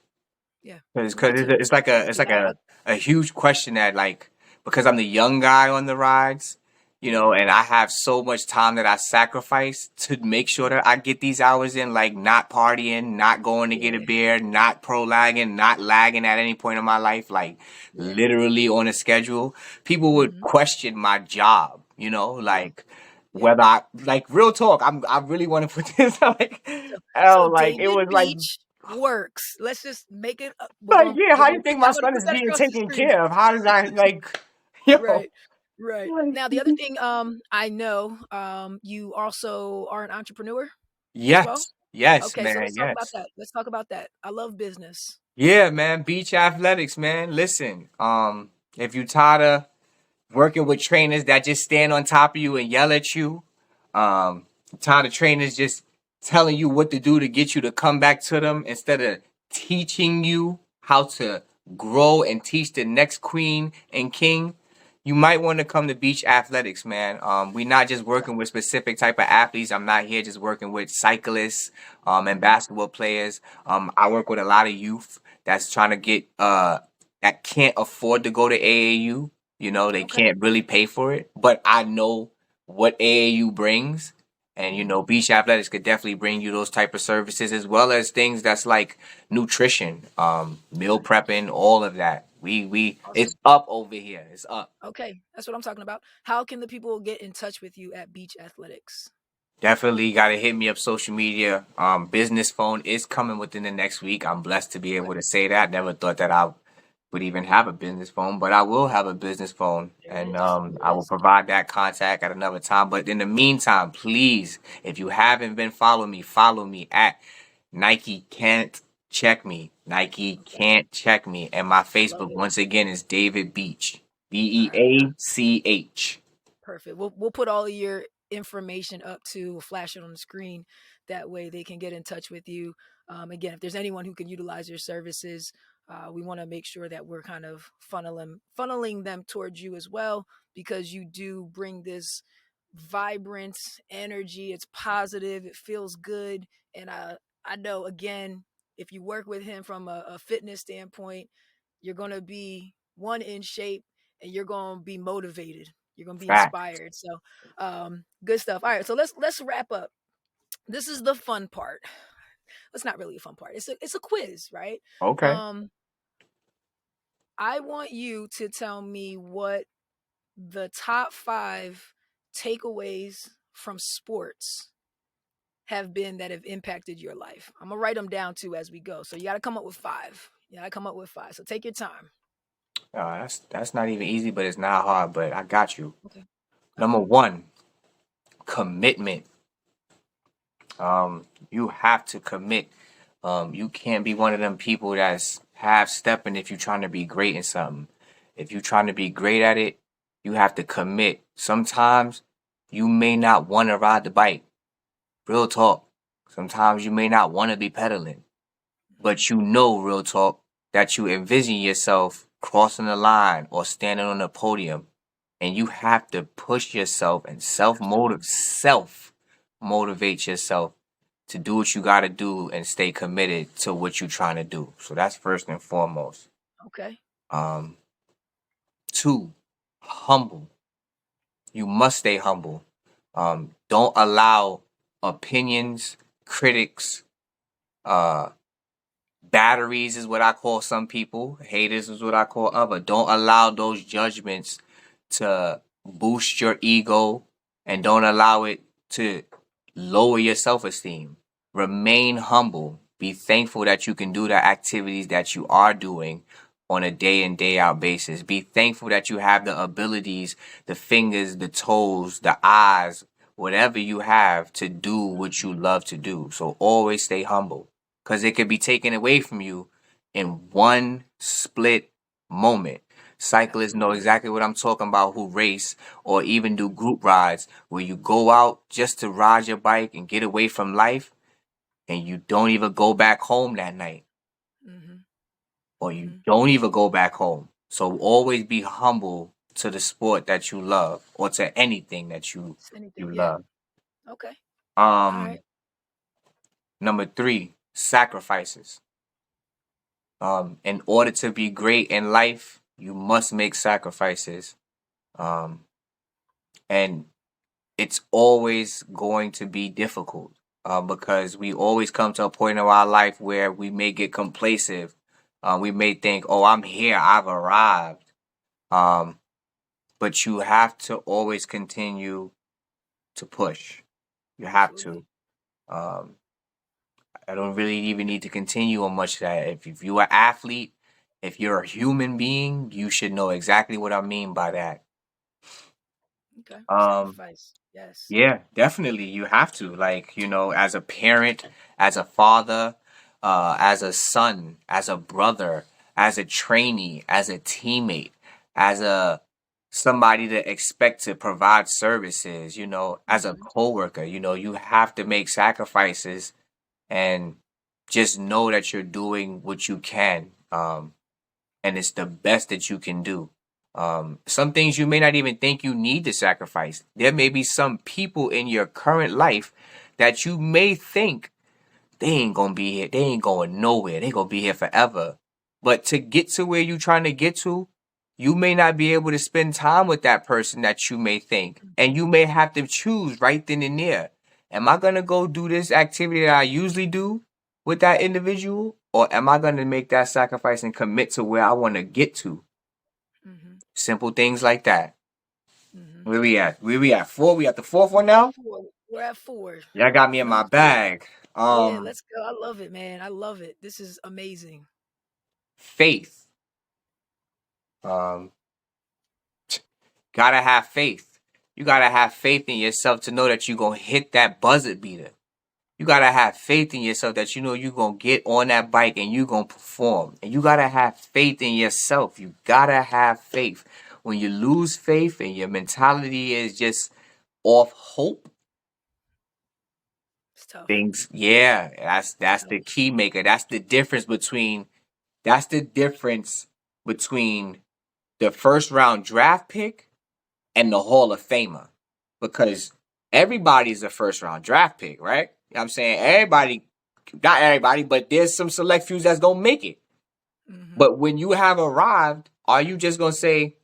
Speaker 2: Yeah,
Speaker 1: Because
Speaker 2: me too.
Speaker 1: it's like a
Speaker 2: Because
Speaker 1: a huge question that, like, because I'm the young guy on the rides,
Speaker 2: yeah,
Speaker 1: and I have so much time that I sacrifice to make sure that I get these hours in, like not partying, not going to get a
Speaker 2: yeah,
Speaker 1: beer, not pro lagging, not lagging at any point in my life, like
Speaker 2: yeah.
Speaker 1: literally on a schedule. People would
Speaker 2: Hmm.
Speaker 1: question my job,
Speaker 2: Yeah,
Speaker 1: like
Speaker 2: yeah.
Speaker 1: whether I, like, real talk. I really want to put this like,
Speaker 2: So
Speaker 1: oh, like it
Speaker 2: David
Speaker 1: was like.
Speaker 2: Beach works. Let's just make it. We're
Speaker 1: Like,
Speaker 2: going.
Speaker 1: yeah,
Speaker 2: We're
Speaker 1: how do
Speaker 2: going
Speaker 1: you
Speaker 2: to put
Speaker 1: think my
Speaker 2: that. I'm going to
Speaker 1: son
Speaker 2: put
Speaker 1: is
Speaker 2: that
Speaker 1: being
Speaker 2: across the
Speaker 1: taken
Speaker 2: screen.
Speaker 1: care of? How does I, like, yo,
Speaker 2: Right. Right.
Speaker 1: like,
Speaker 2: Now, the other thing, I know, you also are an entrepreneur as well.
Speaker 1: yes, yes,
Speaker 2: Okay, so
Speaker 1: man,
Speaker 2: let's talk about
Speaker 1: yes.
Speaker 2: that. Let's talk about that. I love business.
Speaker 1: Yeah, man, beach athletics, man. Listen, if you tired of working with trainers that just stand on top of you and yell at you, tired of trainers just telling you what to do to get you to come back to them instead of teaching you how to grow and teach the next queen and king, you might want to come to beach athletics, man. We're not just
Speaker 2: Okay.
Speaker 1: working with specific type of athletes. I'm not here just working with cyclists, and
Speaker 2: Hmm.
Speaker 1: basketball players. I work with a lot of youth that's trying to get that can't afford to go to AAU. They
Speaker 2: Okay.
Speaker 1: can't really pay for it, but I know what AAU brings. And
Speaker 2: Hmm.
Speaker 1: beach athletics could definitely bring you those type of services, as well as things that's like nutrition, meal
Speaker 2: Okay.
Speaker 1: prepping, all of that. We it's
Speaker 2: Awesome.
Speaker 1: up over here. It's up.
Speaker 2: Okay, that's what I'm talking about. How can the people get in touch with you at Beach Athletics?
Speaker 1: Definitely got to hit me up social media. Business phone is coming within the next week. I'm blessed to be
Speaker 2: Okay.
Speaker 1: able to say that. Never thought that I would even have a business phone, but I will have a business phone,
Speaker 2: There it
Speaker 1: and
Speaker 2: is. There
Speaker 1: I
Speaker 2: it
Speaker 1: will
Speaker 2: is.
Speaker 1: provide that contact at another time. But in the meantime, please, if you haven't been following me, follow me at Nike Can't Check Me. Nike
Speaker 2: Okay.
Speaker 1: Can't Check Me, and my
Speaker 2: I love
Speaker 1: Facebook
Speaker 2: it.
Speaker 1: once again is David Beach.
Speaker 2: All right.
Speaker 1: BEACH.
Speaker 2: Perfect. We'll put all of your information up to we'll flash it on the screen. That way they can get in touch with you. Again, if there's anyone who can utilize your services, we want to make sure that we're kind of funneling them towards you as well, because you do bring this vibrant energy. It's positive. It feels good, and I know, again, if you work with him from a fitness standpoint, you're gonna be one in shape and you're gonna be motivated. You're gonna be
Speaker 1: Fact.
Speaker 2: inspired. So, good stuff. All right, so let's wrap up. This is the fun part. It's not really a fun part. It's a quiz, right?
Speaker 1: Okay.
Speaker 2: Um, I want you to tell me what the top 5 takeaways from sports have been that have impacted your life. I'm gonna write them down too as we go. So you got to come up with 5. You got to come up with 5. So take your time.
Speaker 1: That's not even easy, but it's not hard. But I got you.
Speaker 2: Okay. All
Speaker 1: Number
Speaker 2: right.
Speaker 1: one, commitment. You have to commit. You can't be one of them people that's half stepping if you're trying to be great in something. If you're trying to be great at it, you have to commit. Sometimes you may not want to ride the bike. Real talk. Sometimes you may not want to be pedaling.
Speaker 2: Mhm.
Speaker 1: But real talk, that you envision yourself crossing the line or standing on the podium, and you have to push yourself and
Speaker 2: Absolutely.
Speaker 1: self motivate yourself to do what you got to do and stay committed to what you're trying to do. So that's first and foremost.
Speaker 2: Okay.
Speaker 1: Um, Two, humble. You must stay humble. Don't allow opinions, critics, uh, batteries is what I call some people. Haters is what I call other. Don't allow those judgments to boost your ego, and don't allow it to lower your self-esteem. Remain humble. Be thankful that you can do the activities that you are doing on a day in day out basis. Be thankful that you have the abilities, the fingers, the toes, the eyes, whatever you have to do what you love to do. So always stay humble, because it could be taken away from you in one split moment. Cyclists know
Speaker 2: Absolutely.
Speaker 1: exactly what I'm talking about who race or even do group rides where you go out just to ride your bike and get away from life and you don't even go back home that night
Speaker 2: Mm-hmm.
Speaker 1: or you
Speaker 2: Mm-hmm.
Speaker 1: don't even go back home. So always be humble to the sport that you love or to anything that you
Speaker 2: Anything. Yeah.
Speaker 1: love.
Speaker 2: Okay. All right.
Speaker 1: Um Number 3, sacrifices. In order to be great in life, you must make sacrifices. Um and it's always going to be difficult because we always come to a point in our life where we may get complacent. We may think, "Oh, I'm here. I've arrived." Um, but you have to always continue to push. You have
Speaker 2: Absolutely.
Speaker 1: to. Um, I don't really even need to continue on much of that. If you're an athlete, if you're a human being, you should know exactly what I mean by that.
Speaker 2: Okay.
Speaker 1: Um,
Speaker 2: Sacrifice. Yes.
Speaker 1: Yeah, definitely. You have to. Like, as a parent, as a father, as a son, as a brother, as a trainee, as a teammate, as a somebody to expect to provide services, as a
Speaker 2: Mm-hmm.
Speaker 1: coworker, you have to make sacrifices and just know that you're doing what you can. And it's the best that you can do. Some things you may not even think you need to sacrifice. There may be some people in your current life that you may think they ain't gonna be here, they ain't going nowhere, they gonna be here forever. But to get to where you're trying to get to, you may not be able to spend time with that person that you may think, and you may have to choose right then and there. Am I gonna go do this activity that I usually do with that individual, or am I gonna make that sacrifice and commit to where I want to get to?
Speaker 2: Mm-hmm.
Speaker 1: Simple things like that.
Speaker 2: Mm-hmm.
Speaker 1: Where we at? Where we at? Four? We at the fourth one
Speaker 2: We're at
Speaker 1: now?
Speaker 2: four. We're at four.
Speaker 1: Y'all got me in my
Speaker 2: Number 4.
Speaker 1: bag.
Speaker 2: Yeah, let's go. I love it, man. I love it. This is amazing.
Speaker 1: Faith. Um, gotta have faith. You gotta have faith in yourself to know that you're gonna hit that buzzer beater. You gotta have faith in yourself that you know you're gonna get on that bike and you're gonna perform. And you gotta have faith in yourself. You gotta have faith. When you lose faith and your mentality is just off hope,
Speaker 2: It's tough.
Speaker 1: things, yeah, that's the
Speaker 2: Tough.
Speaker 1: key maker. That's the difference between the first round draft pick and the Hall of Famer. Because everybody's a first round draft pick, right? You know what I'm saying? Everybody, not everybody, but there's some select few that's gonna make it.
Speaker 2: Mm-hmm.
Speaker 1: But when you have arrived, are you just gonna say,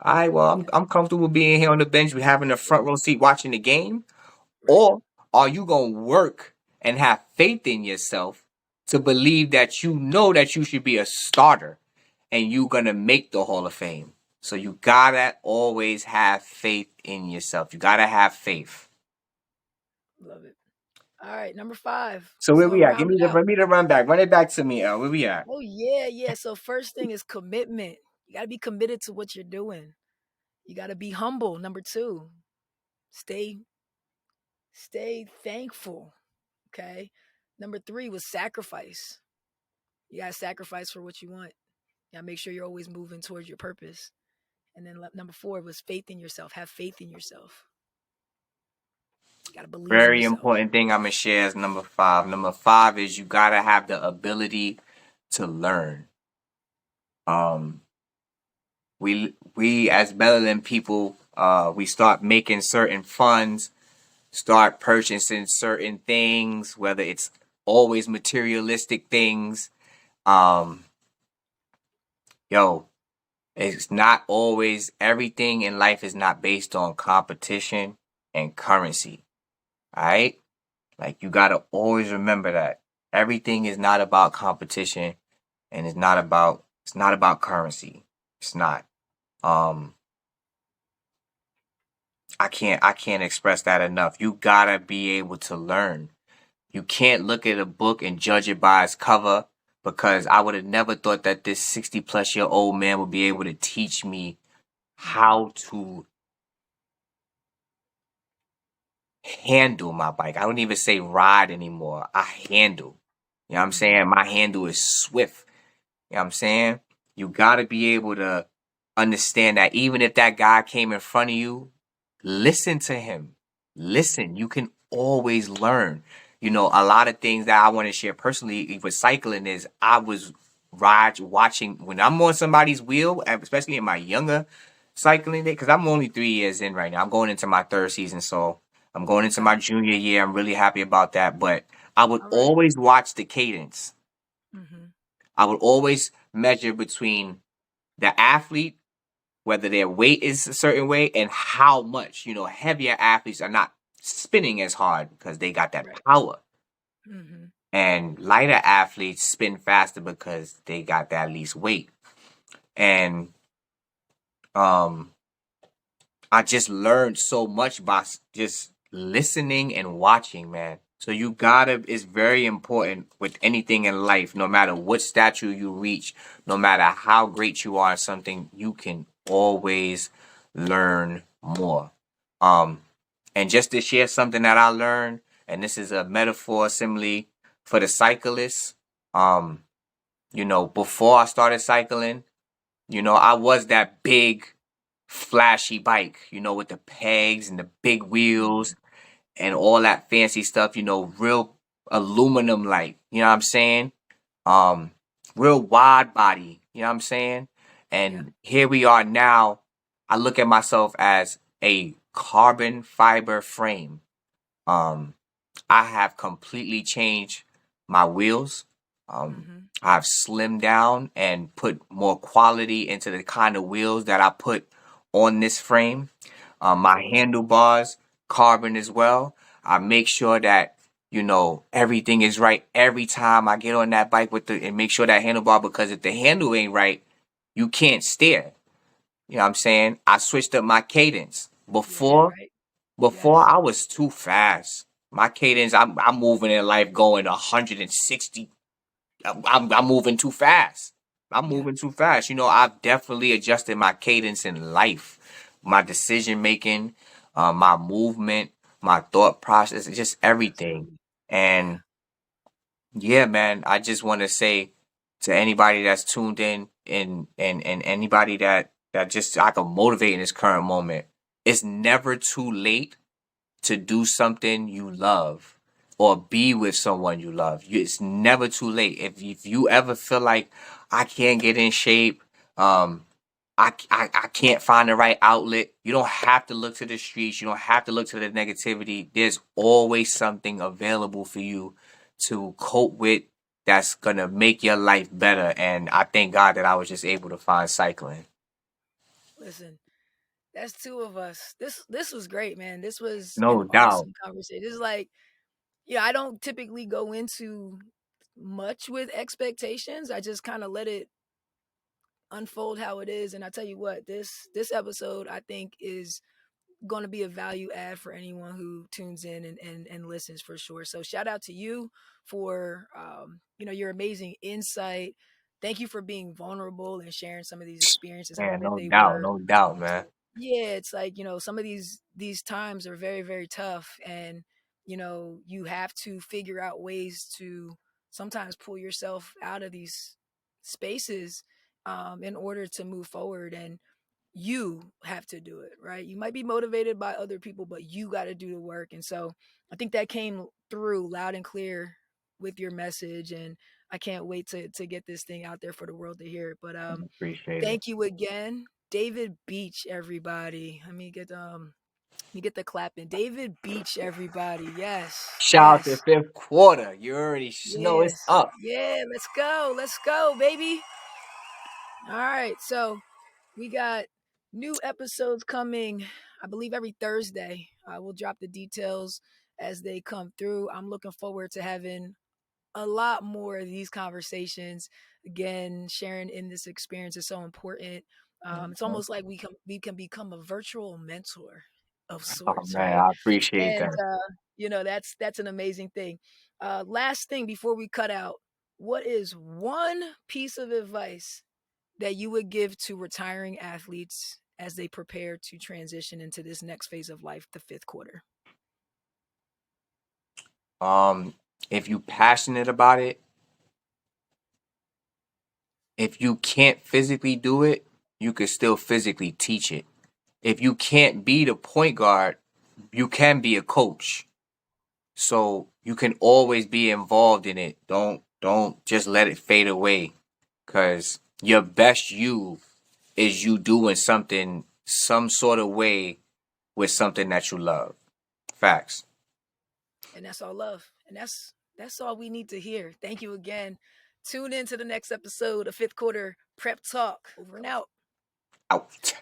Speaker 1: all right, well, I'm
Speaker 2: Yeah.
Speaker 1: I'm comfortable being here on the bench, with having a front row seat watching the game?
Speaker 2: Right.
Speaker 1: Or are you going to work and have faith in yourself to believe that you know that you should be a starter and you're going to make the Hall of Fame? So you got to always have faith in yourself. You got to have faith.
Speaker 2: Love it. All right. Number 5.
Speaker 1: So where
Speaker 2: So
Speaker 1: we at?
Speaker 2: round it out.
Speaker 1: Give me the run back. Run it back to me, L. Where we at?
Speaker 2: Oh yeah, yeah. So first thing is commitment. You got to be committed to what you're doing. You got to be humble. Number 2, stay thankful. Okay. Number 3 was sacrifice. You got to sacrifice for what you want. You got to make sure you're always moving towards your purpose. And then number 4 was faith in yourself. Have faith in yourself. You got to believe in
Speaker 1: Very
Speaker 2: yourself.
Speaker 1: important thing I'm going to share is number 5. Number 5 is you got to have the ability to learn. Um, we as Maryland people, we start making certain funds, start purchasing certain things, whether it's always materialistic things. Um, yo, it's not always everything in life is not based on competition and currency. All right, like you gotta always remember that everything is not about competition and it's not about currency. It's not. Um, I can't express that enough. You gotta be able to learn. You can't look at a book and judge it by its cover because I would have never thought that this 60-plus-year-old man would be able to teach me
Speaker 2: Mm-hmm.
Speaker 1: how to handle my bike. I don't even say ride anymore. I handle. You know what I'm
Speaker 2: Mm-hmm.
Speaker 1: saying? My handle is swift. You know what I'm saying? You gotta be able to understand that even if that guy came in front of you, listen to him. Listen. You can always learn. A lot of things that I want to share personally with cycling is I was watching when I'm on somebody's wheel, especially in my younger cycling day, because I'm only 3 years in right now. I'm going into my third season, so I'm going into my
Speaker 2: Okay.
Speaker 1: junior year. I'm really happy about that. But I would
Speaker 2: All right.
Speaker 1: always watch the cadence.
Speaker 2: Mm-hmm.
Speaker 1: I would always measure between the athlete, whether their weight is a certain way, and how much. Heavier athletes are not spinning as hard because they got that
Speaker 2: Right.
Speaker 1: power.
Speaker 2: Mm-hmm.
Speaker 1: And lighter athletes spin faster because they got that least weight. And um I just learned so much by just listening and watching, man. So you gotta, it's very important with anything in life, no matter what stature you reach, no matter how great you are at something, you can always learn more. Um, and just to share something that I learned, and this is a metaphor simile for the cyclist. Um, before I started cycling, I was that big flashy bike, with the pegs and the big
Speaker 2: Mm-hmm.
Speaker 1: wheels and all that fancy stuff, real aluminum like, you know what I'm saying? Um, Real wide body, you know what I'm saying?
Speaker 2: Yeah.
Speaker 1: And here we are now. I look at myself as a carbon fiber frame. Um, I have completely changed my wheels.
Speaker 2: Mm-hmm.
Speaker 1: I've slimmed down and put more quality into the kind of wheels that I put on this frame.
Speaker 2: That's
Speaker 1: My
Speaker 2: awesome.
Speaker 1: handlebars, carbon as well. I make sure that everything is right every time I get on that bike and make sure that handlebar, because if the handle ain't right, you can't steer. You know what I'm saying? I switched up my cadence.
Speaker 2: Yeah. Right.
Speaker 1: Before
Speaker 2: Yes.
Speaker 1: I was too fast. My cadence, I'm moving in life going 160. I'm moving too fast. I'm
Speaker 2: Yeah.
Speaker 1: moving too fast. I've definitely adjusted my cadence in life, my decision making, my movement, my thought process, just everything.
Speaker 2: Absolutely. Yeah.
Speaker 1: And yeah, man, I just want to say to anybody that's tuned in, and anybody that just I can motivate in this current moment, it's never too late to do something you love or be with someone you love. It's never too late. If you ever feel like I can't get in shape, um, I can't find the right outlet, you don't have to look to the streets. You don't have to look to the negativity. There's always something available for you to cope with that's going to make your life better. And I thank God that I was just able to find cycling.
Speaker 2: Listen, that's two of us. This was great, man. This was an
Speaker 1: No doubt.
Speaker 2: awesome conversation. This is like, yeah, I don't typically go into much with expectations. I just kind of let it unfold how it is. And I tell you what, this episode I think is going to be a value add for anyone who tunes in and listens for sure. So shout out to you for your amazing insight. Thank you for being vulnerable and sharing some of these experiences,
Speaker 1: Man,
Speaker 2: however
Speaker 1: no
Speaker 2: they
Speaker 1: doubt,
Speaker 2: were.
Speaker 1: no doubt, man.
Speaker 2: Yeah, it's like, some of these times are very, very tough, and you have to figure out ways to sometimes pull yourself out of these spaces in order to move forward. And you have to do it, right? You might be motivated by other people, but you got to do the work. And so I think that came through loud and clear with your message, and I can't wait to get this thing out there for the world to hear. But
Speaker 1: Appreciate it.
Speaker 2: thank you again, David Beach, everybody. Let me get the clapping. David Beach, everybody. Yes,
Speaker 1: Shout out to
Speaker 2: yes,
Speaker 1: fifth quarter. You already know it's
Speaker 2: yes,
Speaker 1: up.
Speaker 2: yeah. Let's go, baby. All right, so we got new episodes coming, I believe, every Thursday. We'll drop the details as they come through. I'm looking forward to having a lot more of these conversations. Again, sharing in this experience is so important. It's almost like we can become a virtual mentor of
Speaker 1: Oh
Speaker 2: sorts,
Speaker 1: man,
Speaker 2: right?
Speaker 1: I appreciate
Speaker 2: And
Speaker 1: that.
Speaker 2: that's an amazing thing. Last thing before we cut out, what is one piece of advice that you would give to retiring athletes as they prepare to transition into this next phase of life, the fifth quarter?
Speaker 1: Um, if you passionate about it, if you can't physically do it, you can still physically teach it. If you can't be the point guard, you can be a coach. So you can always be involved in it. Don't just let it fade away. Cause your best you is you doing something some sort of way with something that you love. Facts.
Speaker 2: And that's all love. And that's all we need to hear. Thank you again. Tune in to the next episode of Fifth Quarter Prep Talk. Over and out.
Speaker 1: Out.